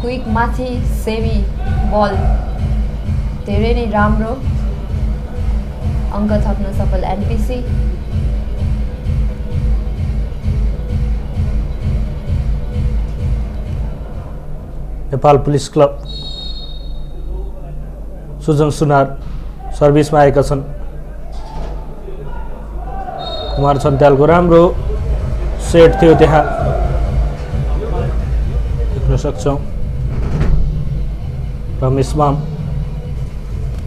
क्विक माथि सेवी बल धेरै नै राम्रो अङ्क थप्न सफल एनपिसी। नेपाल पुलिस क्लब सुजन सुनार सर्भिसमा आएका छन्। कुमार छन्त्यालको राम्रो सेट थियो त्यहाँ देख्न सक्छौँ। रमेश माम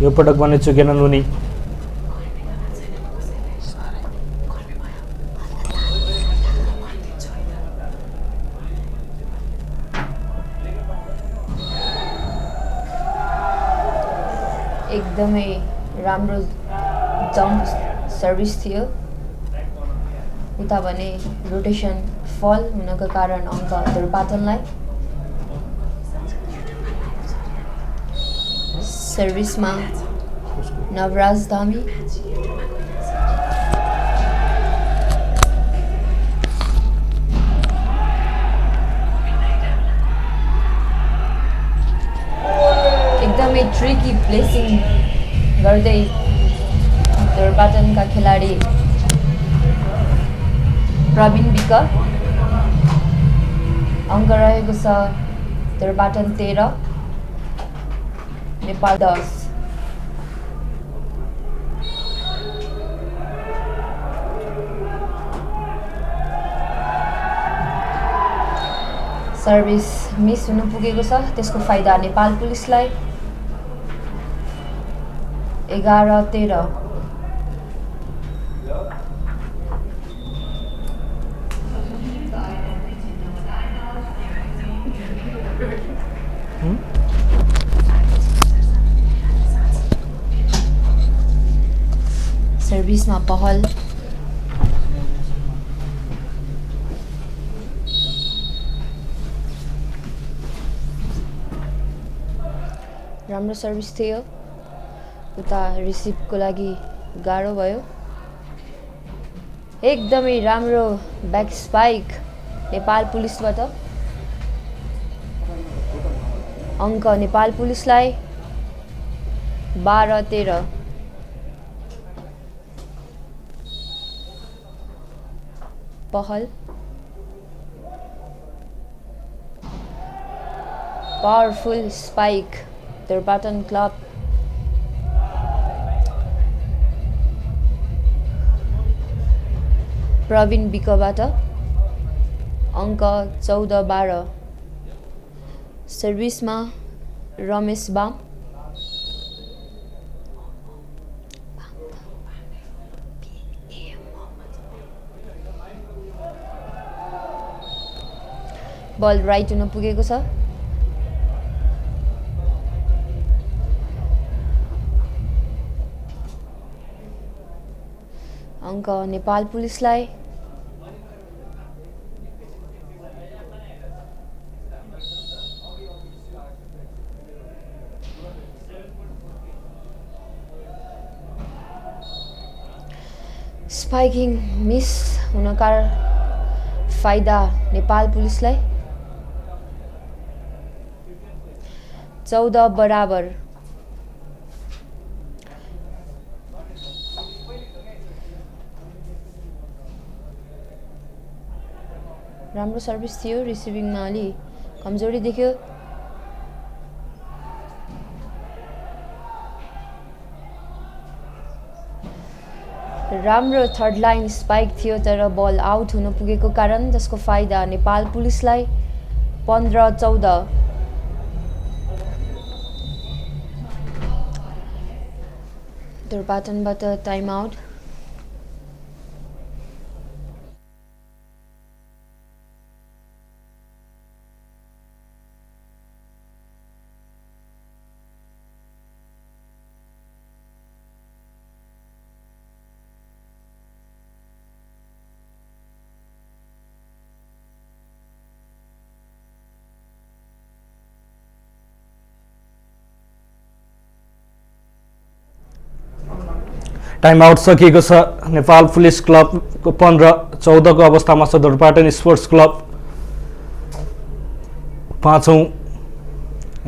यो पटक भने चुकेनन् उनी। एकदमै राम्रो जम्प सर्भिस थियो। उता भने रोटेसन फल हुनको कारण अङ्क दुर्पाटनलाई। सर्भिसमा नवराज धामी। एकदमै ट्रिकी प्लेसिङ गर्दै दुर्पाटनका खेलाडी प्रवीण विक। अङ्क रहेको छ दुर्पाटन 13 नेपाल 10। सर्भिस मिस हुन पुगेको छ, त्यसको फाइदा नेपाल पुलिसलाई। 11-13। सर्भिसमा पहल। राम्रो सर्भिस थियो। उता रिसिभको लागि गाह्रो भयो। एकदमै राम्रो ब्याक स्पाइक नेपाल पुलिसबाट। अङ्क नेपाल पुलिसलाई 12-13। पहल पावरफुल स्पाइक दुर्पाटन क्लब। प्रवीण विकबाट अङ्क 14-12। सर्भिसमा रमेश बाम। बल राइट हुन पुगेको छ। अङ्क नेपाल पुलिसलाई। स्पाइकिङ मिस हुनका फाइदा नेपाल पुलिसलाई। 14-12। राम्रो सर्भिस थियो। रिसिभिङमा अलि कमजोरी देख्यो। राम्रो थर्ड लाइन स्पाइक थियो तर बल आउट हुन पुगेको कारण जसको फाइदा नेपाल पुलिसलाई। 15-14। दुर्पाटनबाट टाइम आउट। टाइम आउट सकिएको छ। नेपाल पुलिस क्लबको 15-14 को अवस्थामा छ दुर्पाटन स्पोर्ट्स क्लब। 5औं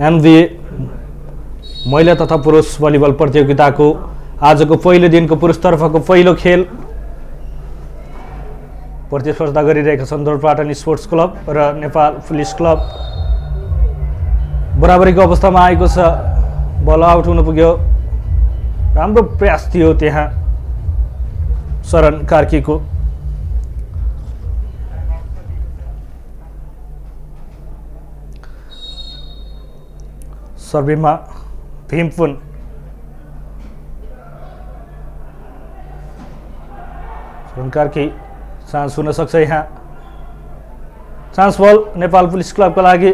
एनबिए महिला तथा पुरुष भलिबल प्रतियोगिताको आजको पहिलो दिनको पुरुषतर्फको पहिलो खेल प्रतिस्पर्धा गरिरहेका छन् दोरपाटन स्पोर्ट्स क्लब र नेपाल पुलिस क्लब। बराबरीको अवस्थामा आएको छ, बल आउट हुन पुग्यो, राम्रो प्रयास थियो त्यहाँ शरण कार्कीको। सर्वेमा भीमपुन शरण कार्की, चान्स हुन सक्छ यहाँ, चान्स बल नेपाल पुलिस क्लबका लागि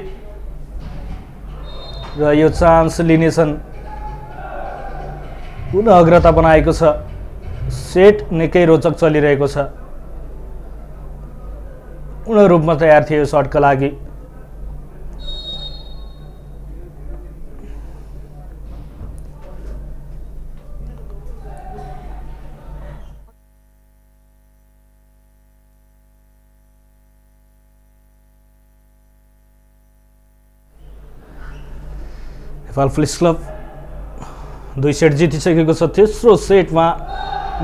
र यो चान्स लिनेछन्। पुनः अग्रता बनाएको छ, सेट निकै रोचक चलिरहेको छ, पूर्ण रूपमा तयार थियो सर्टका लागि। नेपाल पुलिस क्लब 2 सेट जितिसकेको छ। तेस्रो सेटमा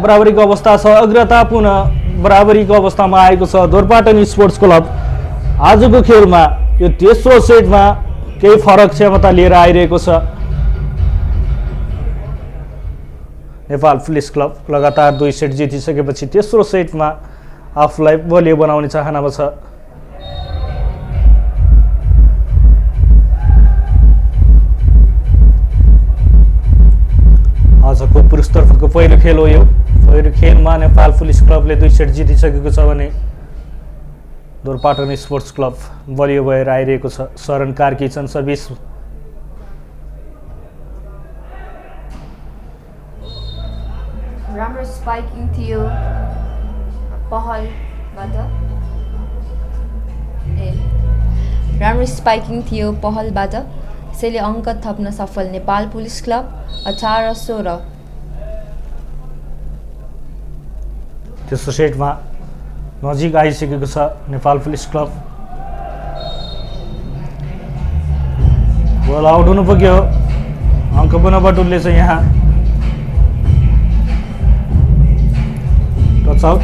बराबरीको अवस्था छ, अग्रता पुनः बराबरीको अवस्थामा आएको छ दोरपाटन स्पोर्ट्स क्लब। आजको खेलमा यो तेस्रो सेटमा केही फरक क्षमता लिएर आइरहेको छ नेपाल पुलिस क्लब। लगातार 2 सेट जितिसकेपछि तेस्रो सेटमा आफूलाई बलियो बनाउने चाहनामा छ। आजको पुरुषतर्फको पहिलो खेल हो यो। पहिलो खेलमा नेपाल पुलिस क्लबले 2 सेट जितिसकेको छ भने दोरपाटन स्पोर्ट्स क्लब बलियो भएर आइरहेको छ। शरण कार्की छन् सर्भिस। राम्रो स्पाइकिङ थियो पहलबाट, राम्रो स्पाइकिङ थियो पहलबाट, त्यसैले अङ्क थप्न सफल नेपाल पुलिस क्लब 18-16। तेस्रो सेटमा नजिक आइसकेको छ Nepal police club. Ball out हुनु पुग्यो, अङ्क पुनः बटुल्ने छ यहाँ। Touch out.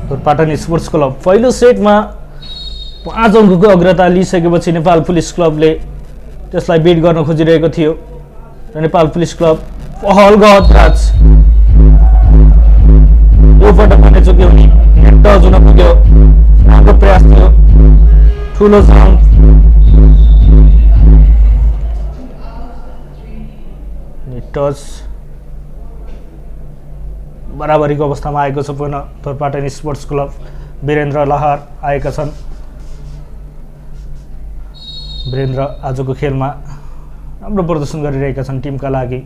Dhorpatan sports club पहिलो सेटमा 5 अङ्कको अग्रता लिइसकेपछि नेपाल पुलिस क्लबले त्यसलाई बिट गर्न खोजिरहेको थियो र नेपाल पुलिस क्लब पहल गहतराज यो पटक भने चुक्यो नि टच हुन पुग्यो। राम्रो प्रयास थियो, ठुलो साउन्ड। टच बराबरीको अवस्थामा आएको छ पुनः दोरपाटन स्पोर्ट्स क्लब। वीरेन्द्र लहर आएका छन्। वीरेन्द्र आजको खेलमा राम्रो प्रदर्शन गरिरहेका छन् टिमका लागि।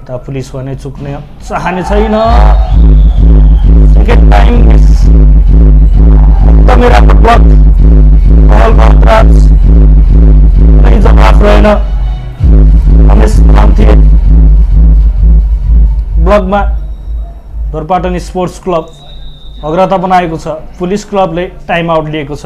यता पुलिस भने चुक्ने चाहने छैन। सेकेन्ड टाइम एकदमै राम्रो ब्लक, बल गहतराज कुनै जवाफ रहेन। रमेश मान्थे ब्लकमा दोरपाटन स्पोर्ट्स क्लब अग्रता बनाएको छ। पुलिस क्लबले टाइम आउट लिएको छ।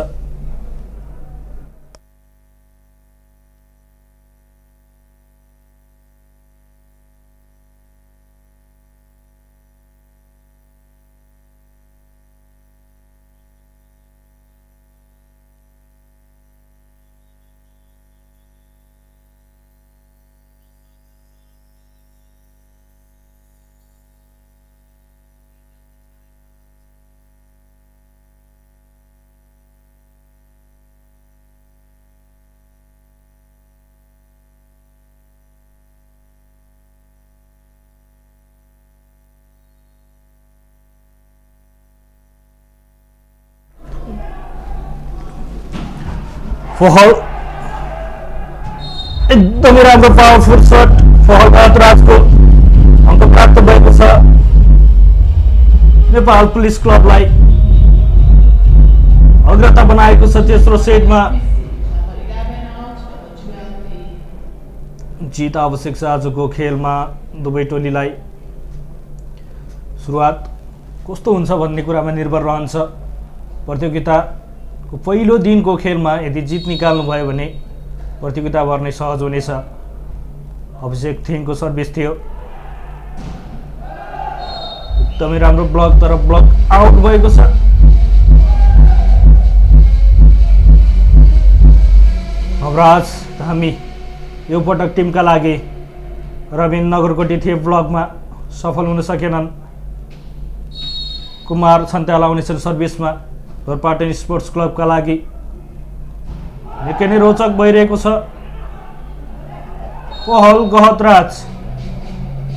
फहल एकदमै राम्रो पावरफुल शट फहल गहतराजको अङ्क प्राप्त भएको छ नेपाल पुलिस क्लबलाई अग्रता बनाएको छ। तेस्रो सेटमा जित आवश्यक छ आजको खेलमा। दुवै टोलीलाई सुरुवात कस्तो हुन्छ भन्ने कुरामा निर्भर रहन्छ। प्रतियोगिताको पहिलो दिनको खेलमा यदि जित निकाल्नु भयो भने प्रतियोगिता भर्नै सहज हुनेछ। अभिषेक थिङको सर्भिस थियो, एकदमै राम्रो ब्लक, तर ब्लक आउट भएको छ। नवराज धामी यो पटक टिमका लागि रविन नगरकोटी थिए, ब्लकमा सफल हुन सकेनन्। कुमार छन्त्याल आउनेछन् सर्भिसमा धोरपाटन स्पोर्ट्स क्लबका लागि। निकै नै रोचक भइरहेको छ। पहल गहतराज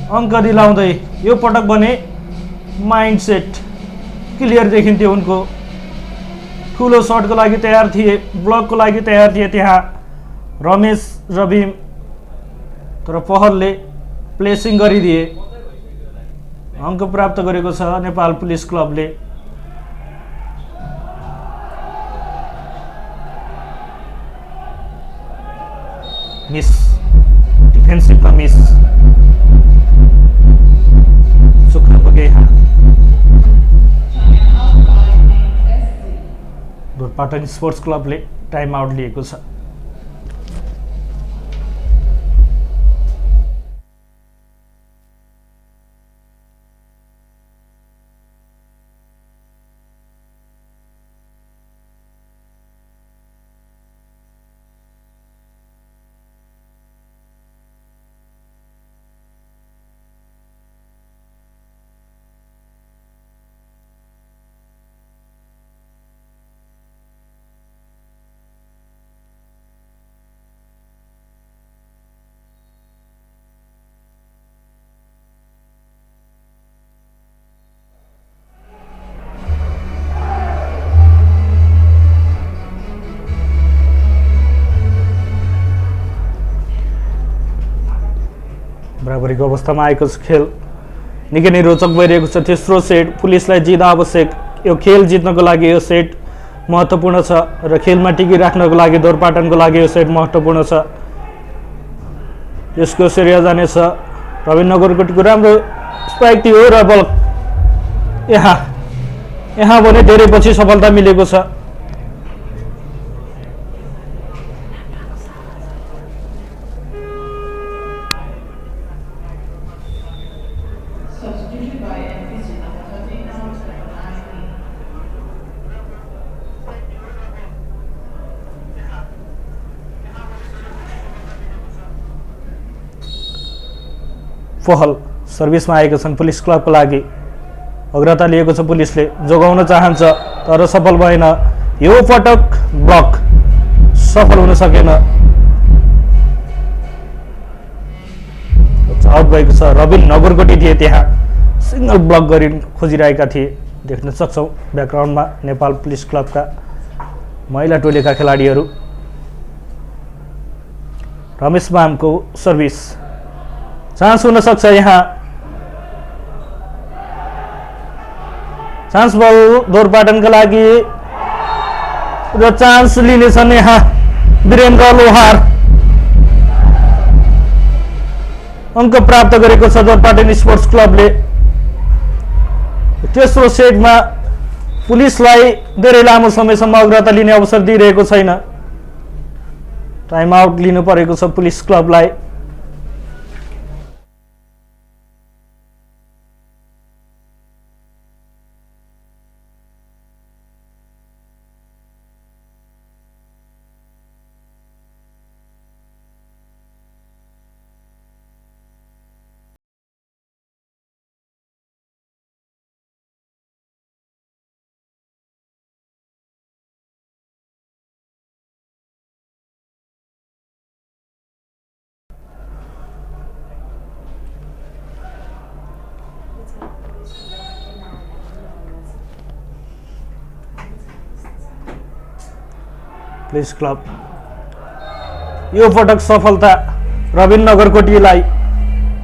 अङ्क दिलाउँदै यो पटक भने माइन्डसेट क्लियर देखिन्थ्यो उनको। ठुलो सर्टको लागि तयार थिए, ब्लकको लागि तयार थिए त्यहाँ रमेश रविम, तर पहलले प्लेसिङ गरिदिए। अङ्क प्राप्त गरेको छ नेपाल पुलिस क्लबले। मिस, डिफेन्सिभमा मिस, सुक्न पुगे। धोरपाटन स्पोर्ट्स क्लबले टाइम आउट लिएको छ। बराबरीको अवस्थामा आएको छ खेल। निकै नै रोचक भइरहेको छ। तेस्रो सेट पुलिसलाई जित आवश्यक। यो खेल जित्नको लागि यो सेट महत्त्वपूर्ण छ र खेलमा टिकिराख्नको लागि धोरपाटनको लागि यो सेट महत्त्वपूर्ण छ। यसको श्रेय जानेछ रविन नगरकोटीको राम्रो स्पाइक थियो र बल यहाँ भने धेरै पछि सफलता मिलेको छ। पहल सर्भिसमा आएको छन् पुलिस क्लबको लागि। अग्रता लिएको छ पुलिसले, जोगाउन चाहन्छ तर सफल भएन। यो पटक ब्लक सफल हुन सकेन, आउट भएको छ। रविन नगरकोटी थिए त्यहाँ, सिंगल ब्लक गरी खोजिरहेका थिए। देख्न सक्छौँ ब्याकग्राउन्डमा नेपाल पुलिस क्लबका महिला टोलीका खेलाडीहरू। रमेश मामको सर्भिस, चान्स हुन सक्छ यहाँ। चान्स बल धोरपाटनका लागि र चान्स लिनेछन् यहाँ वीरेन्द्र लोहार। अङ्क प्राप्त गरेको छ धोरपाटन स्पोर्ट्स क्लबले। तेस्रो सेटमा पुलिसलाई धेरै लामो समयसम्म अग्रता लिने अवसर दिइरहेको छैन। टाइम आउट लिनु परेको छ पुलिस क्लबलाई। पुलिस क्लब यो पटक सफलता रविन नगरकोटीलाई।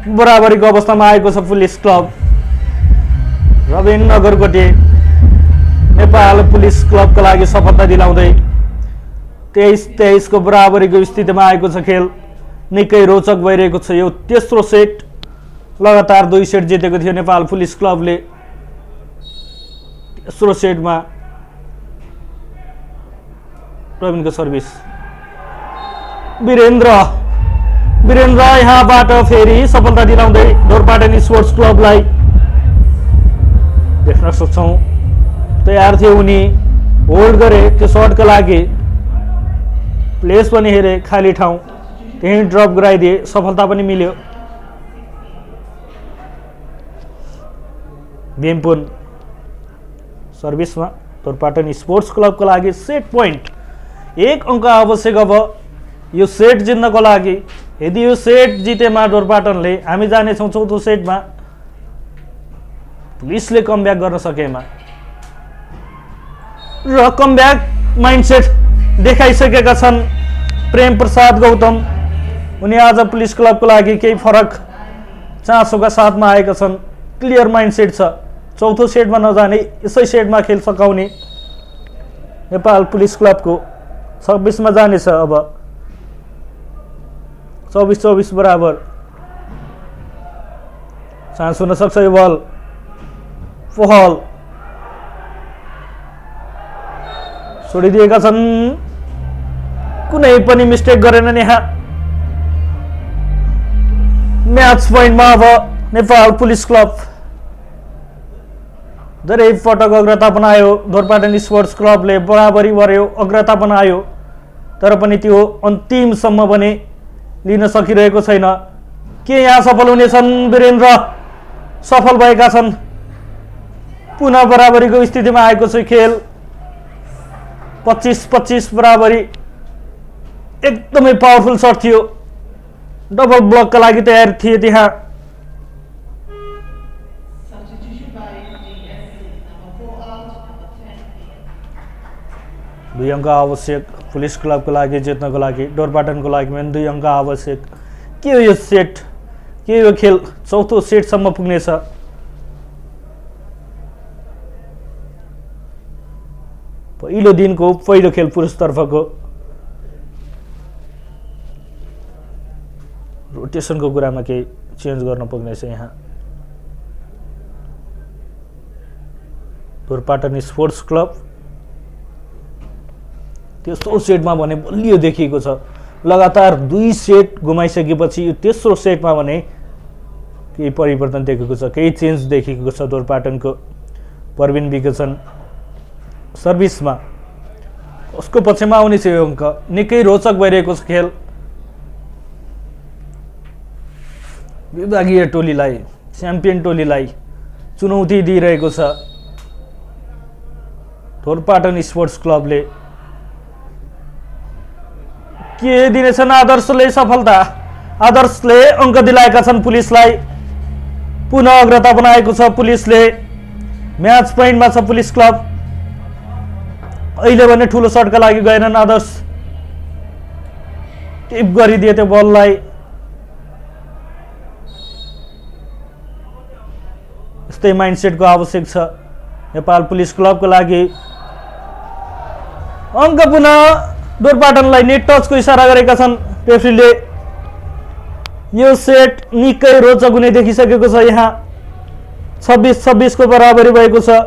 बराबरीको अवस्थामा आएको छ police club. Ravin Nagarkoti Nepal police क्लबका लागि सफलता दिलाउँदै 23-23 को बराबरीको स्थितिमा आएको छ खेल। निकै रोचक भइरहेको छ यो तेस्रो सेट। लगातार 2 सेट जितेको थियो नेपाल पुलिस क्लबले। तेस्रो सेटमा रविनको सर्भिस वीरेन्द्र यहाँबाट फेरि सफलता दिलाउँदै ढोरपाटन स्पोर्ट्स क्लबलाई देख्न सक्छौँ तयार थियो उनी होल्ड गरे त्यो सर्टका लागि प्लेस पनि हेरे खाली ठाउँ त्यही ड्रप गराइदिए सफलता पनि मिल्यो भीमपुन सर्भिसमा ढोरपाटन स्पोर्ट्स क्लबको लागि सेट पोइन्ट 1 अङ्क आवश्यक अब यो सेट जित्नको लागि यदि यो सेट जितेमा ढोरपाटनले हामी जानेछौँ चौथो सेटमा पुलिसले कमब्याक गर्न सकेमा र कमब्याक माइन्डसेट देखाइसकेका छन् प्रेम प्रसाद गौतम उनी आज पुलिस क्लबको लागि केही फरक चासोका साथमा आएका छन् क्लियर माइन्डसेट छ चौथो सेटमा नजाने यसै सेटमा खेल सकाउने नेपाल पुलिस क्लबको 26 मा जानेछ अब 24-24 बराबर चान्स हुन सक्छ यो बल पहल छोडिदिएका छन् कुनै पनि मिस्टेक गरेनन् यहाँ म्याच पोइन्टमा अब नेपाल पुलिस क्लब धेरै पटक अग्रता बनायो ढोरपाटन स्पोर्ट्स क्लबले बराबरी गर्यो अग्रता बनायो तर पनि त्यो अन्तिमसम्म पनि लिन सकिरहेको छैन के यहाँ सफल हुनेछन् वीरेन्द्र सफल भएका छन् पुनः बराबरीको स्थितिमा आएको छ खेल 25-25 बराबरी एकदमै पावरफुल शट थियो डबल ब्लकका लागि तयार थिए त्यहाँ दुई अङ्क आवश्यक पुलिस क्लबको लागि जित्नको लागि ढोरपाटनको लागि पनि 2 अङ्क आवश्यक के हो यो सेट के यो खेल चौथो सेटसम्म पुग्नेछ पहिलो दिनको पहिलो खेल पुरुषतर्फको रोटेसनको कुरामा केही चेन्ज गर्न पुग्नेछ यहाँ ढोरपाटन स्पोर्ट्स क्लब तेस्रो सेटमा भने बलियो देखिएको छ लगातार 2 सेट गुमाइसकेपछि यो तेस्रो सेटमा भने केही परिवर्तन देखेको छ केही चेन्ज देखिएको छ ढोरपाटनको प्रवीण विकेसन सर्भिसमा उसको पक्षमा आउने छ यो अङ्क निकै रोचक भइरहेको छ खेल विभागीय टोलीलाई च्याम्पियन टोलीलाई चुनौती दिइरहेको छ ढोरपाटन स्पोर्ट्स क्लबले के दिनेछन् आदर्शले सफलता आदर्शले अङ्क दिलाएका छन् पुलिसलाई पुनः अग्रता बनाएको छ पुलिसले म्याच पोइन्टमा छ पुलिस क्लब अहिले भने ठुलो शटका लागि गएनन् आदर्श टिप गरिदिए त्यो बललाई यस्तै माइन्डसेटको आवश्यक छ नेपाल पुलिस क्लबको लागि अङ्क पुनः ढोरपाटनलाई नेट टचको इशारा गरेका छन् रेफ्रीले यो सेट निकै रोचक हुने देखिसकेको छ यहाँ 26-26 को बराबरी भएको छ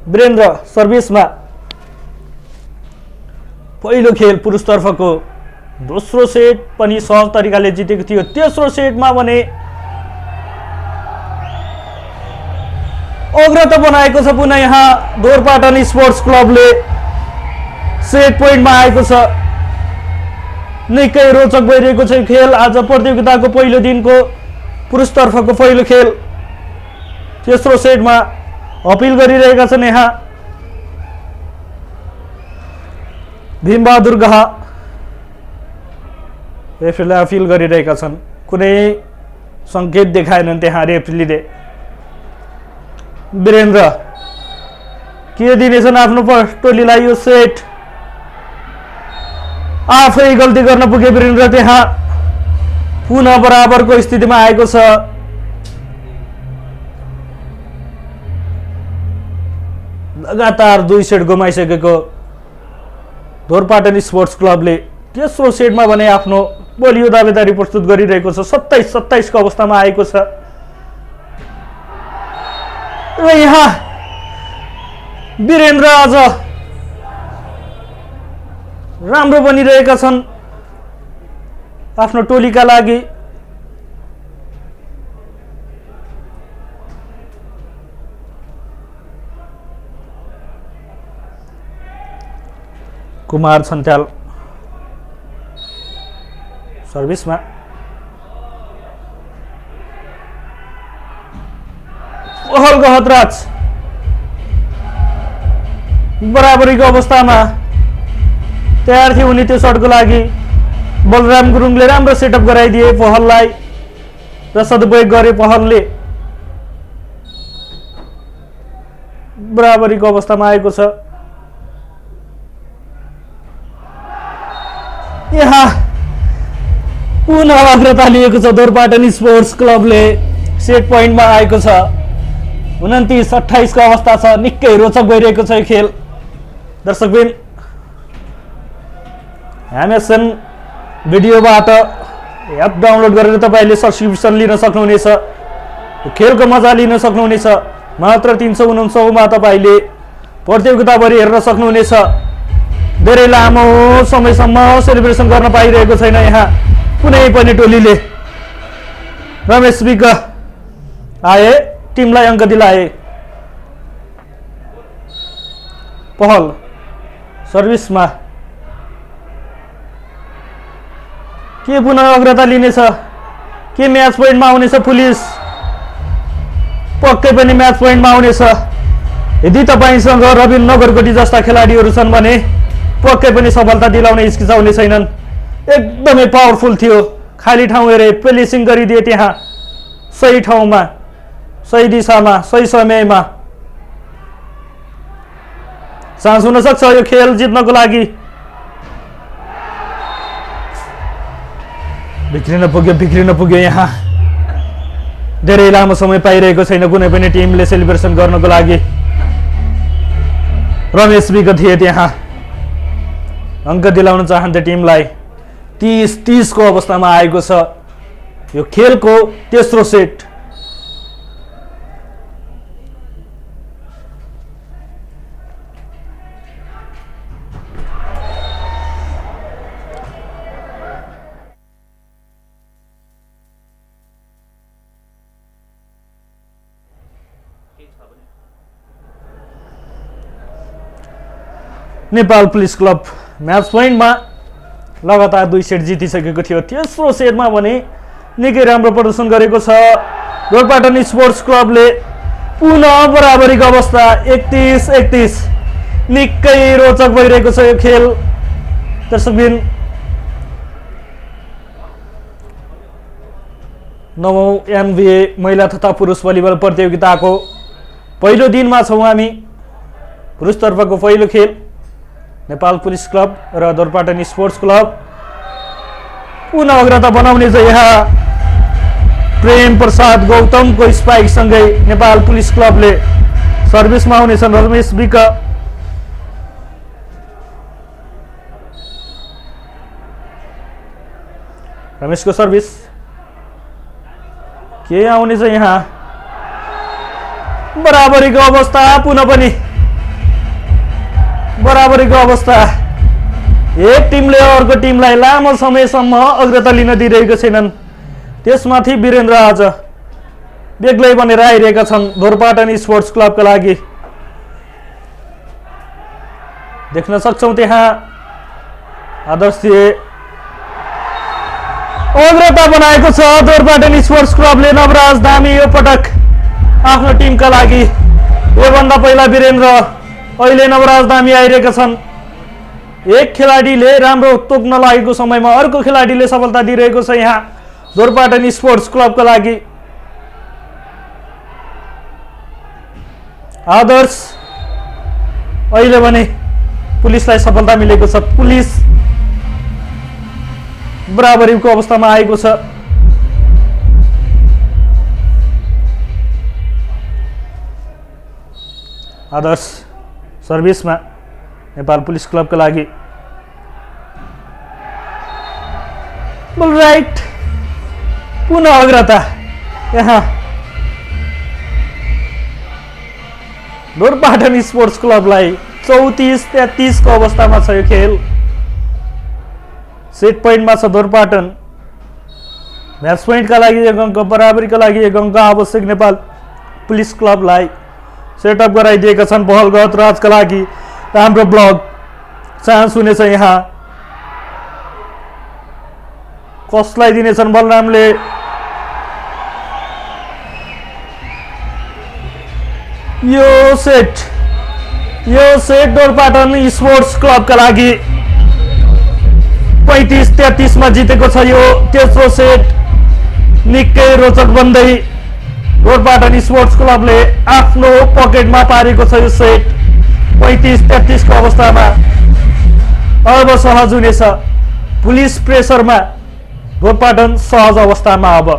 वीरेन्द्र सर्भिसमा पहिलो खेल पुरुषतर्फको दोस्रो सेट पनि सहज तरिकाले जितेको थियो तेस्रो सेटमा भने अग्रता बनाएको छ पुनः यहाँ ढोरपाटन स्पोर्ट्स क्लबले सेट पोइन्टमा आएको छ निकै रोचक भइरहेको छ खेल आज प्रतियोगिताको पहिलो दिनको पुरुषतर्फको पहिलो खेल तेस्रो सेटमा अपिल गरिरहेका छन् यहाँ भीमबहादुर गहा रेफ्रीलाई अपिल गरिरहेका छन् कुनै संकेत देखाएनन् त्यहाँ रेफ्रीले वीरेन्द्र के दिनेछन् आफ्नो टोलीलाई यो सेट आफै गल्ती गर्न पुगे वीरेन्द्र त्यहाँ पुनः बराबरको स्थितिमा आएको छ लगातार 2 सेट गुमाइसकेको ढोरपाटन स्पोर्ट्स क्लबले तेस्रो सेटमा भने आफ्नो बलियो दावेदारी प्रस्तुत गरिरहेको छ 27-27 को अवस्थामा आएको छ र यहाँ वीरेन्द्र आज राम्रो बनिरहेका छन् आफ्नो टोलीका लागि। कुमार छन्त्याल सर्भिसमा, पहलको हतराज बराबरीको अवस्थामा तयार थियो उनी त्यो सर्टको लागि। बलराम गुरुङले राम्रो सेटअप गराइदिए पहललाई र सदुपयोग गरे पहलले। बराबरीको अवस्थामा आएको छ। यहाँ पुनः अग्रता लिएको छ दोरपाटन स्पोर्ट्स क्लबले। सेट पोइन्टमा आएको छ। 29-28 को अवस्था छ। निकै रोचक भइरहेको छ यो खेल। दर्शकबिन एमएसएन भिडियोबाट एप डाउनलोड गरेर तपाईले सब्स्क्रिप्सन लिन सक्नुहुनेछ। खेलको मजा लिन सक्नुहुनेछ। मात्र 349 मा तपाईले प्रतियोगिताभरि हेर्न सक्नुहुनेछ। धेरै लामो समयसम्म सेलिब्रेसन गर्न पाइरहेको छैन यहाँ कुनै पनि टोलीले। रमेश विक आए, टिमलाई अङ्क दिलाए। पहल सर्भिसमा के पुनः अग्रता लिनेछ? के म्याच पोइन्टमा आउनेछ पुलिस? पक्कै पनि म्याच पोइन्टमा आउनेछ। यदि तपाईसँग रविन नगरकोटी जस्ता खेलाडीहरू छन् भने पक्कै पनि सफलता दिलाउने हिचकिचाउने छैनन्। एकदमै पावरफुल थियो। खाली ठाउँ हेरे प्लेसिङ गरिदिए त्यहाँ सही ठाउँमा, सही दिशामा, सही समयमा। चान्स हुन सक्छ यो खेल जित्नको लागि। बिग्रिन पुग्यो यहाँ। धेरै लामो समय पाइरहेको छैन कुनै पनि टिमले सेलिब्रेसन गर्नको लागि। रमेश विक थिए त्यहाँ। अङ्क दिलाउन चाहन्थे टिमलाई। 30-30 को अवस्थामा आएको छ यो खेलको तेस्रो set. Nepal police club match पोइन्टमा लगातार 2 सेट जितिसकेको थियो। तेस्रो सेटमा भने निकै राम्रो प्रदर्शन गरेको छ दोरपाटन स्पोर्ट्स क्लबले। पुनः बराबरीको अवस्था 31-31। निकै रोचक भइरहेको छ यो खेल। दर्शकबिन 9औं एनबिए महिला तथा पुरुष भलिबल प्रतियोगिताको पहिलो दिनमा छौँ हामी। पुरुषतर्फको पहिलो खेल नेपाल पुलिस क्लब र दोरपाटन स्पोर्ट्स क्लब। पुनः अग्रता बनाउने चाहिँ यहाँ प्रेम प्रसाद गौतमको स्पाइक सँगै नेपाल पुलिस क्लबले सर्भिसमा आउनेछन्। रमेश विक रमेशको सर्भिस के आउनेछ यहाँ। बराबरीको अवस्था। पुनः पनि बराबरीको अवस्था। एक टिमले अर्को टिमलाई लामो समयसम्म अग्रता लिन दिइरहेको छैनन्। त्यसमाथि वीरेन्द्र आज बेग्लै बनेर आइरहेका छन् दोरपाटन स्पोर्ट्स क्लबका लागि। देख्न सक्छौं त्यहाँ आदर्शले अग्रता बनाएको छ दोरपाटन स्पोर्ट्स क्लबले। नवराज धामी यो पटक आफ्नो टिमका लागि। योभन्दा पहिला वीरेन्द्र, अहिले नवराज धामी आइरहेका छन्। एक खेलाडीले राम्रो तोक्न लागेको समयमा अर्को खेलाडीले सफलता दिइरहेको छ यहाँ दोरपाटन स्पोर्ट्स क्लबका लागि। आदर्श अहिले भने पुलिसलाई सफलता मिलेको छ। पुलिस बराबरीको अवस्थामा आएको छ। आदर्श सर्भिसमा नेपाल पुलिस क्लबका लागि। बल राइट। पुनः अग्रता यहाँ दोरपाटन स्पोर्ट्स क्लबलाई। 34-33 को अवस्थामा छ यो खेल। सेट पोइन्टमा छ धुरपाटन। म्याच पोइन्टका लागि 1 अङ्क, बराबरीका लागि 1 अङ्क आवश्यक नेपाल पुलिस क्लबलाई। सेटअप गराइदिएका छन् पहल गहतराजका लागि। राम्रो ब्लक चान्स हुनेछ यहाँ। कसलाई दिनेछन् बलरामले? यो सेट धुरपाटन स्पोर्ट्स क्लबका लागि 35-33 मा जितेको छ यो तेस्रो सेट। निकै रोचक बन्दै धुरपाटन स्पोर्ट्स क्लबले आफ्नो पकेटमा पारेको छ यो सेट। 35-33 को अवस्थामा अब सहज हुनेछ। पुलिस प्रेसरमा धुरपाटन सहज अवस्थामा अब।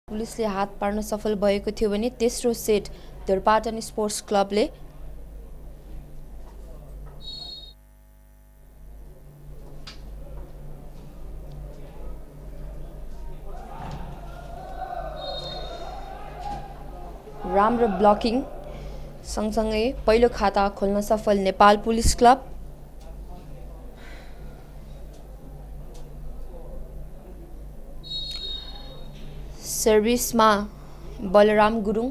पुलिसले हात पार्न सफल भएको थियो भने तेस्रो सेट धुरपाटन स्पोर्ट्स क्लबले राम्रो ब्लकिङ सँगसँगै पहिलो खाता खोल्न सफल नेपाल पुलिस क्लब। सर्भिसमा बलराम गुरुङ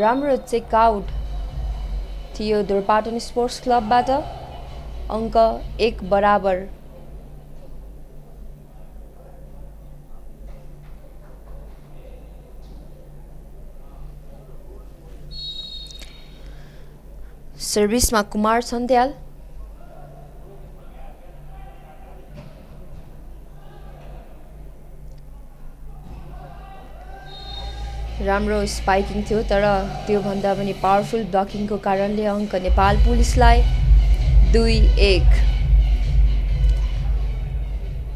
राम्रो चेकआउट थियो दुर्पाटन स्पोर्ट्स क्लबबाट अङ्क 1 बराबर। सर्भिसमा कुमार छन्त्याल राम्रो स्पाइकिङ थियो तर त्योभन्दा पनि पावरफुल ब्लकिङको कारणले अङ्क नेपाल पुलिसलाई 2-1।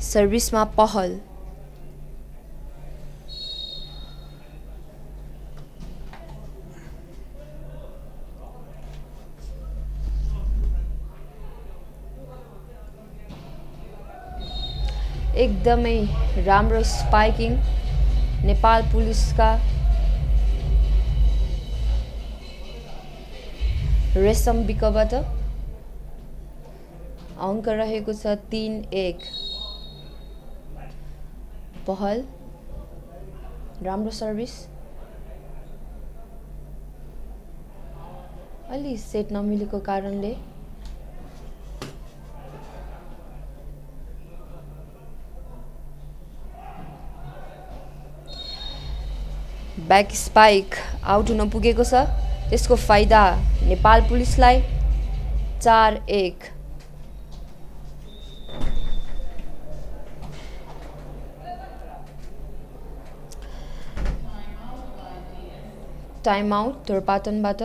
सर्भिसमा पहल एकदमै राम्रो स्पाइकिङ नेपाल पुलिसका रेशम विकबाट अङ्क रहेको छ 3-1। पहल राम्रो सर्भिस अलि सेट नमिलेको कारणले ब्याक स्पाइक आउट हुन पुगेको छ, त्यसको फाइदा नेपाल पुलिसलाई 4-1। Time out दुर्पाटनबाट।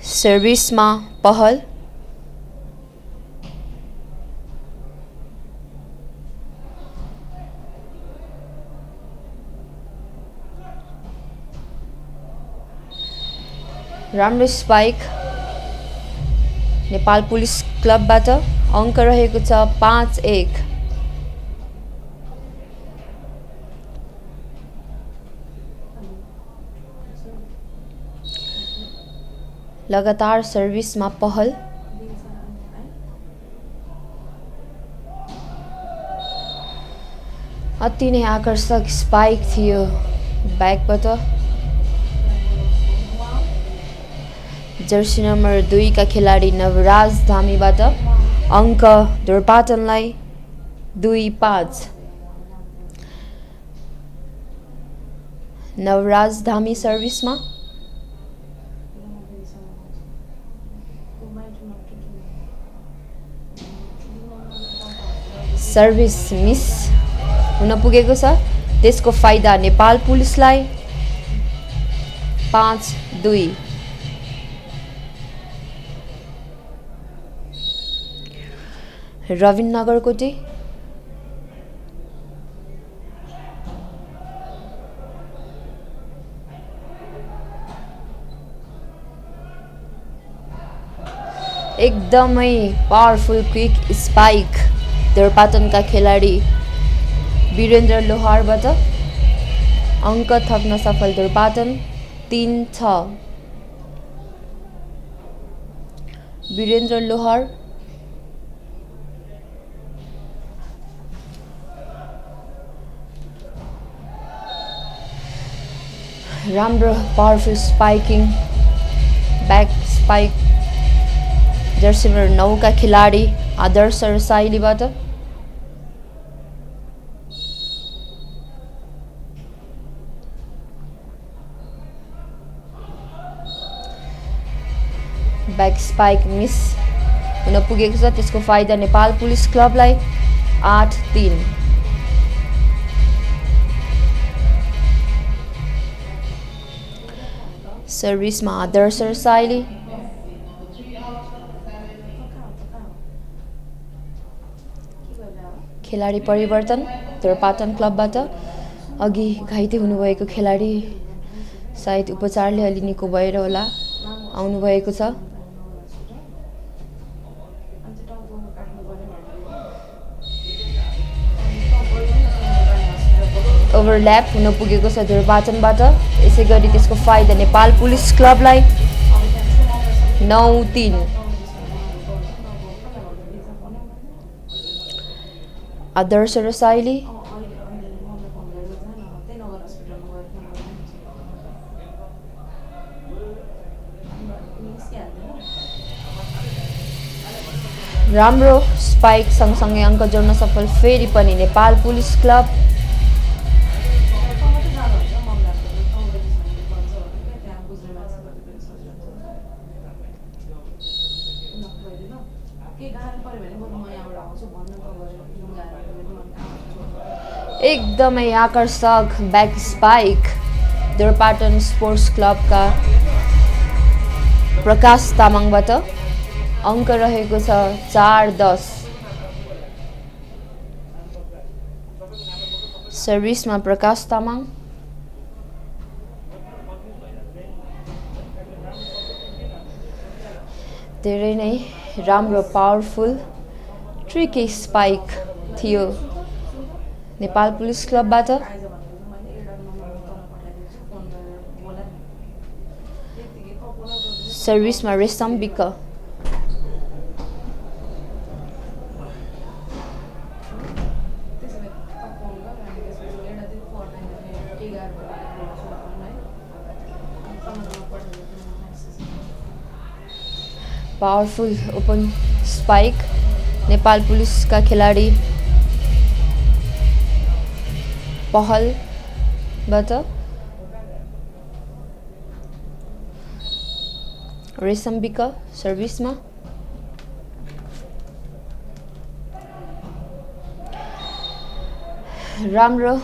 सर्भिसमा पहल राम्रो स्पाइक नेपाल पुलिस क्लबबाट अङ्क रहेको छ 5-1। लगातार सर्भिसमा पहल अति नै आकर्षक स्पाइक थियो ब्याकबाट। जर्सी नम्बर 2 का खेलाडी नवराज धामीबाट अङ्क दुर्पाटनलाई 2-5। नवराज धामी सर्भिसमा सर्भिस मिस हुन पुगेको छ, त्यसको फाइदा नेपाल पुलिसलाई 5-2। रविन नगरकोटी एकदमै पावरफुल क्विक स्पाइक दुर्पाटनका खेलाडी वीरेन्द्र लोहारबाट अङ्क थप्न सफल दुर्पाटन 3-6। वीरेन्द्र लोहार राम्रो powerful spiking back spike jersey number 9 का खेलाडी आदर्श रसाइलीबाट ब्याक स्पाइक मिस हुन पुगेको छ, त्यसको फाइदा नेपाल पुलिस क्लबलाई 8-3। सर्भिसमा आदर्श रसाइली खेलाडी परिवर्तन दुर्पाटन क्लबबाट अघि घाइते हुनुभएको खेलाडी सायद उपचारले अलि निको भएर होला आउनुभएको छ। ओभरल्याप हुन पुगेको छ दुर्पाटनबाट, यसै गरी त्यसको फाइदा नेपाल पुलिस क्लबलाई 9-3। आदर्श रसाइली राम्रो स्पाइक सँगसँगै अङ्क जोड्न सफल फेरि पनि नेपाल पुलिस क्लब। एकदमै आकर्षक ब्याक स्पाइक दुर्पाटन स्पोर्ट्स क्लबका प्रकाश तामाङबाट। अङ्क रहेको छ 4-10। सर्भिसमा प्रकाश तामाङ, धेरै नै राम्रो पावरफुल ट्रिकी स्पाइक थियो नेपाल पुलिस क्लबबाट। सर्भिसमा Resham BK, powerful open spike Nepal पुलिसका खेलाडी पहलबाट। रेशम विक सर्भिसमा, राम्रो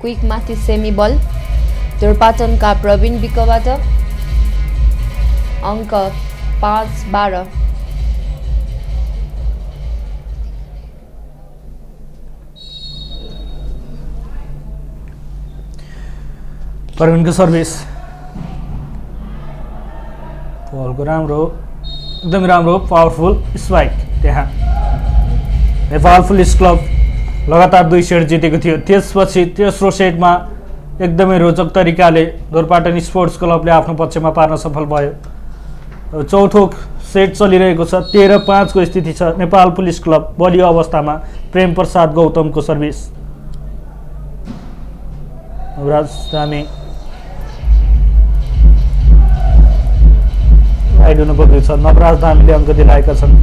क्विक माथि सेमी बल दुर्पाटनका प्रवीण विकबाट। अङ्क 5-12। प्रवीणको सर्भिस बलको राम्रो एकदमै राम्रो पावरफुल स्पाइक। त्यहाँ नेपाल पुलिस क्लब लगातार 2 सेट जितेको थियो। त्यसपछि तेस्रो सेटमा एकदमै रोचक तरिकाले दुर्पाटन स्पोर्ट्स क्लबले आफ्नो पक्षमा पार्न सफल भयो। चौथो सेट चलिरहेको छ, 13-5 को स्थिति छ। नेपाल पुलिस क्लब बलियो अवस्थामा। प्रेम प्रसाद गौतमको सर्भिस, नवराज धामी राइड हुनु पर्ने छ। नवराज धामीले अङ्क दिलाएका छन्।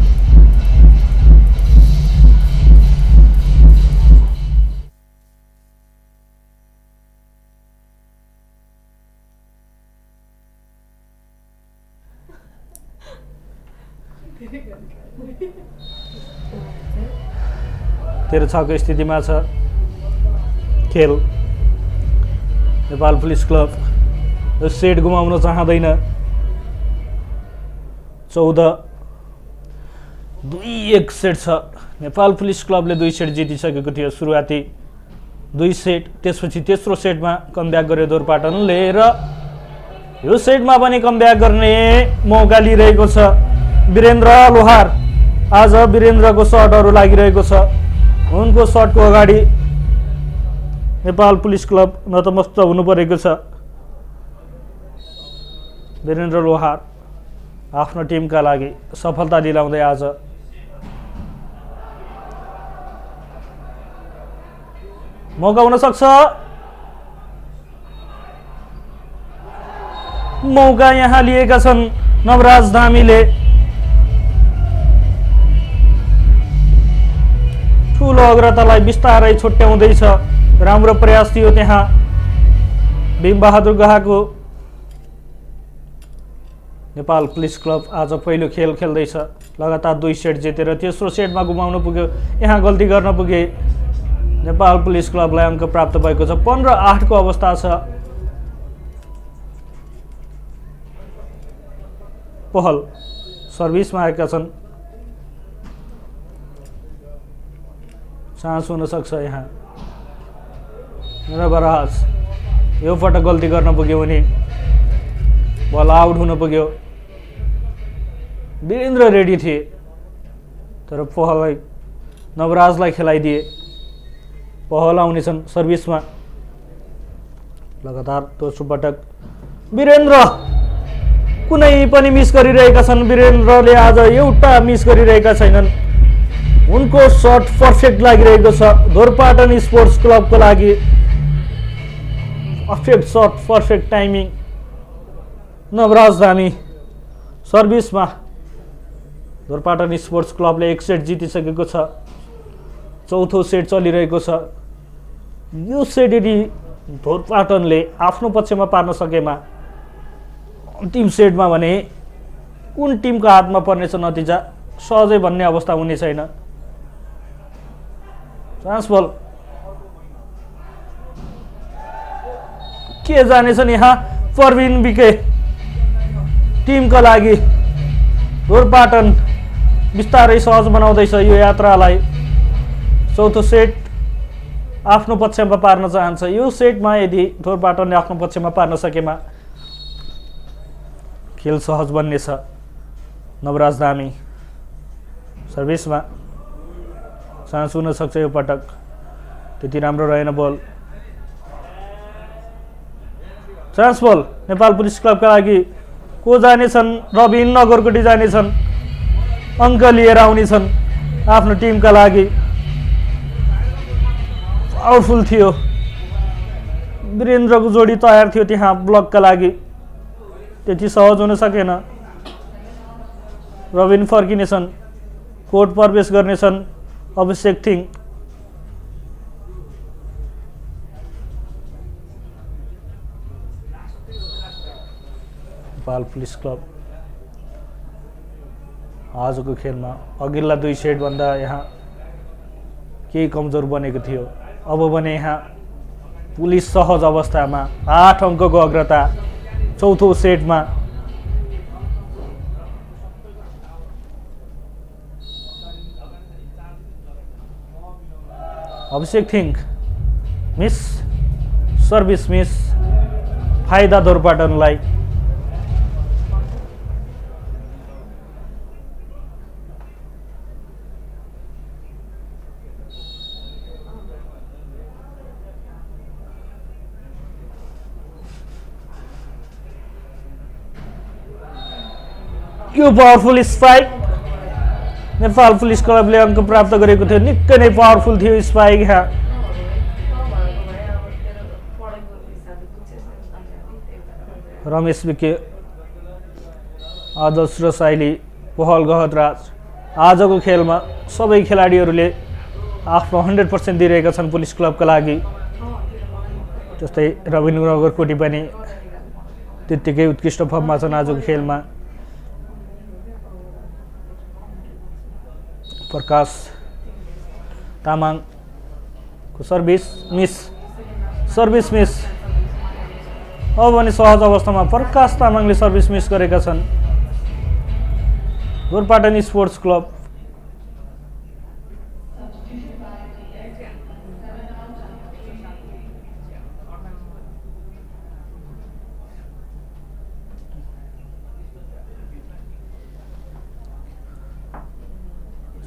तेह्र 6 को स्थितिमा छ खेल। नेपाल पुलिस क्लब यो सेट गुमाउन चाहँदैन। 14-2 सेट छ। नेपाल पुलिस क्लबले 2 सेट जितिसकेको थियो सुरुवाती 2 सेट। त्यसपछि तेस्रो सेटमा कमब्याक गर्यो दुर्पाटनले र यो सेटमा पनि कमब्याक गर्ने मौका लिइरहेको छ वीरेन्द्र लोहार। आज वीरेन्द्रको सर्टहरू लागिरहेको छ। उनको सर्टको अगाडि नेपाल पुलिस क्लब नतमस्त हुनु परेको छ। वीरेन्द्र लोहार आफ्नो टिमका लागि सफलता दिलाउँदै आज मौका हुन सक्छ। मौका यहाँ लिएका छन् नवराज धामीले। ठुलो अग्रतालाई बिस्तारै छुट्याउँदैछ। राम्रो प्रयास थियो त्यहाँ भीम बहादुर गुहाको। नेपाल पुलिस क्लब आज पहिलो खेल खेल्दैछ। लगातार 2 सेट जितेर तेस्रो सेटमा गुमाउन पुग्यो। यहाँ गल्ती गर्न पुगे नेपाल पुलिस क्लबलाई अङ्क प्राप्त भएको छ। 15-8 को अवस्था छ। पहल सर्भिसमा आएका छन्। चान्स हुन सक्छ यहाँ। नवराज यो पटक गल्ती गर्न पुग्यो भने बल आउट हुन पुग्यो। वीरेन्द्र रेडी थिए तर पहललाई नवराजलाई खेलाइदिए। पहल आउनेछन् सर्भिसमा। लगातार दोस्रो पटक वीरेन्द्र कुनै पनि मिस गरिरहेका छन्। वीरेन्द्रले आज एउटा मिस गरिरहेका छैनन्। उनको शट पर्फेक्ट लागिरहेको छ धोरपाटन स्पोर्ट्स क्लबको लागि। Perfect shot, perfect timing. Nabaraj Dhami सर्भिसमा। धोरपाटन स्पोर्ट्स क्लबले एक सेट जितिसकेको छ। चौथो सेट चलिरहेको छ। यो सेट यदि धोरपाटनले आफ्नो पक्षमा पार्न सकेमा अन्तिम सेटमा भने कुन टिमको हातमा पर्नेछ नतिजा सहजै भन्ने अवस्था हुने छैन। चान्स बल के जानेछन् यहाँ परविन बिके टिमका लागि। धोरपाटन बिस्तारै सहज बनाउँदैछ यो यात्रालाई। चौथो सेट आफ्नो पक्षमा पार्न चाहन्छ। यो सेटमा यदि धोरपाटनले आफ्नो पक्षमा पार्न सकेमा खेल सहज बन्नेछ। नवराज धामी सर्भिसमा। चान्स हुन सक्छ यो पटक। त्यति राम्रो रहेन बल। चान्स बल नेपाल पुलिस क्लबका लागि। को जानेछन्? रबिन नगरकोटी जानेछन्। अङ्क लिएर आउनेछन् आफ्नो टिमका लागि। पावरफुल थियो। वीरेन्द्रको जोडी तयार थियो त्यहाँ ब्लकका लागि। त्यति सहज हुन सकेन। रबिन फर्किनेछन्। कोर्ट प्रवेश गर्नेछन् अभिषेक थिङ। नेपाल पुलिस क्लब आजको खेलमा अघिल्ला दुई सेटभन्दा यहाँ केही कमजोर बनेको थियो। अब भने यहाँ पुलिस सहज अवस्थामा 8 अङ्कको अग्रता चौथो सेटमा। अभिषेक थिङ मिस। Service miss. फाइदा धोरपाटनलाई। यो पावरफुल स्पाइक नेपाल पुलिस क्लबले अङ्क प्राप्त गरेको थियो। निकै नै पावरफुल थियो स्पाइक यहाँ। रमेश विके, आदर्श रसाइली, पहल गहतराज आजको खेलमा सबै खेलाडीहरूले आफ्नो 100% दिइरहेका छन् पुलिस क्लबका लागि। जस्तै रविन नगरकोटी पनि त्यत्तिकै उत्कृष्ट फर्ममा छन् आजको खेलमा। प्रकाश तामाङको सर्भिस मिस। Service miss. अब भने सहज अवस्थामा प्रकाश तामाङले सर्भिस मिस गरेका छन्। Dhorpatan sports club.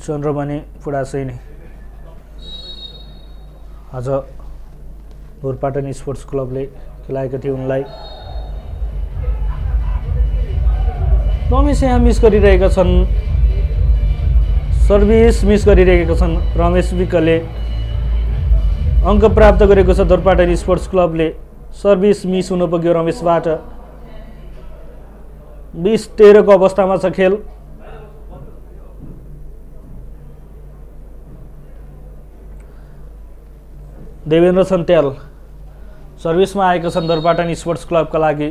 चन्द्रमणि फुडासैनी आज धोरपाटन स्पोर्ट्स क्लबले खेलाएका थिए उनलाई। रमेश यहाँ मिस गरिरहेका छन्। सर्भिस मिस गरिरहेका छन्। रमेश विकले अङ्क प्राप्त गरेको छ धोरपाटन स्पोर्ट्स क्लबले। सर्भिस मिस हुन पुग्यो रमेशबाट। 20-13 को अवस्थामा छ खेल। देवेन्द्र सन्त्याल सर्भिसमा आएको छन् धोरपाटन स्पोर्ट्स क्लबका लागि।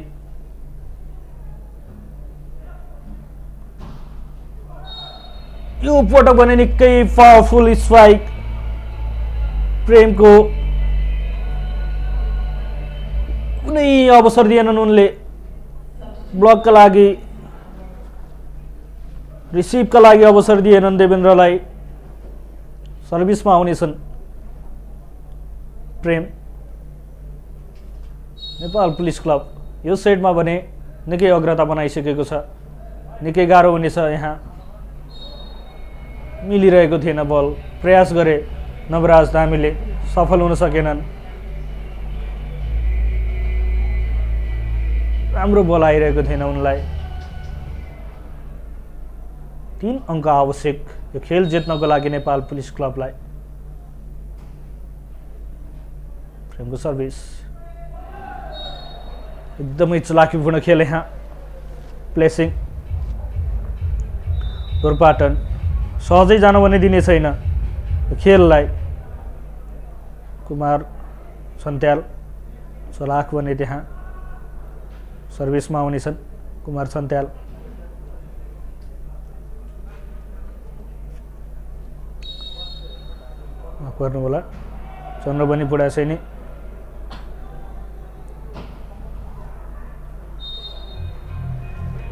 यो पटक भने निकै पावरफुल स्पाइक। प्रेमको कुनै अवसर दिएनन् उनले ब्लकका लागि। रिसिभका लागि अवसर दिएनन् देवेन्द्रलाई। सर्भिसमा आउनेछन् प्रेम। नेपाल पुलिस क्लब यो सेटमा भने निकै अग्रता बनाइसकेको छ। निकै गाह्रो हुनेछ यहाँ। मिलिरहेको थिएन बल, प्रयास गरे नवराज धामीले, सफल हुन सकेनन्। राम्रो बल आइरहेको थिएन उनलाई। 3 अङ्क आवश्यक यो खेल जित्नको लागि नेपाल पुलिस क्लबलाई। प्रेमको सर्भिस एकदमै चलाकीपूर्ण खेल यहाँ। प्लेसिङ दुर्पाटन सहजै जान भने दिने छैन खेललाई। कुमार सन्त्याल चलाक भने त्यहाँ सर्भिसमा आउनेछन् कुमार सन्त्याल। गर्नु होला चन्द्रबनी बुढासैनी।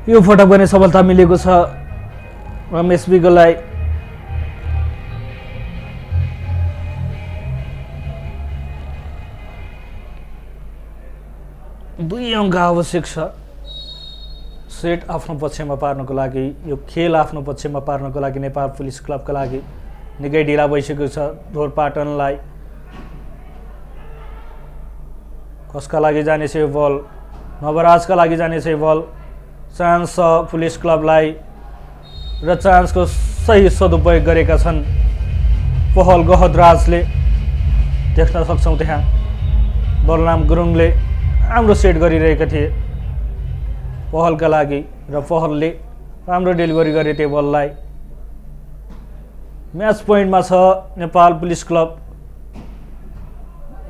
यो पटक पनि सफलता मिलेको छ रमेश विगललाई। दुई अङ्क आवश्यक छ सेट आफ्नो पक्षमा पार्नको लागि। यो खेल आफ्नो पक्षमा पार्नको लागि नेपाल पुलिस क्लबका लागि निकै ढिला भइसकेको छ। ढोरपाटनलाई कसका लागि जानेछ यो बल? नवराजका लागि जानेछ यो बल। चान्स पुलिस क्लबलाई र चान्सको सही सदुपयोग गरेका छन् पहल गहदराजले। देख्न सक्छौँ त्यहाँ बलराम गुरुङले राम्रो सेट गरिरहेका थिए पहलका लागि र पहलले राम्रो डेलिभरी गरे त्यो बललाई। म्याच पोइन्टमा छ नेपाल पुलिस क्लब।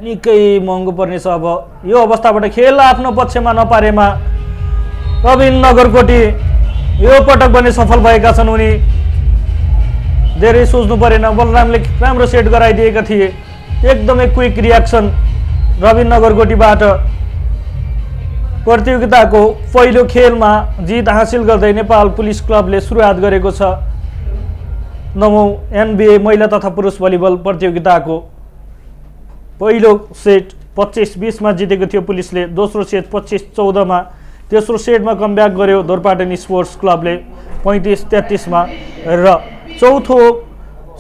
निकै महँगो पर्नेछ अब यो अवस्थाबाट खेल आफ्नो पक्षमा नपारेमा। रविन नगरकोटी यो पटक पनि सफल भएका छन्। उनी धेरै सोच्नु परेन, बलरामले राम्रो सेट गराइदिएका थिए। एकदमै क्विक रियाक्सन रविन नगरकोटीबाट। प्रतियोगिताको पहिलो खेलमा जित हासिल गर्दै नेपाल पुलिस क्लबले सुरुवात गरेको छ 9औं NBA महिला तथा पुरुष भलिबल प्रतियोगिताको। पहिलो सेट 25-20 मा जितेको थियो पुलिसले। दोस्रो सेट 25-14 मा। तेस्रो सेटमा कमब्याक गर्यो धोरपाटन स्पोर्ट्स क्लबले 35-33 मा। र चौथो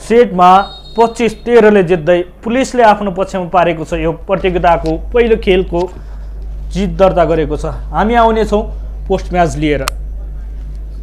सेटमा 25-13 ले जित्दै पुलिसले आफ्नो पक्षमा पारेको छ। यो प्रतियोगिताको पहिलो खेलको जित दर्ता गरेको छ। हामी आउनेछौँ पोस्ट म्याच लिएर।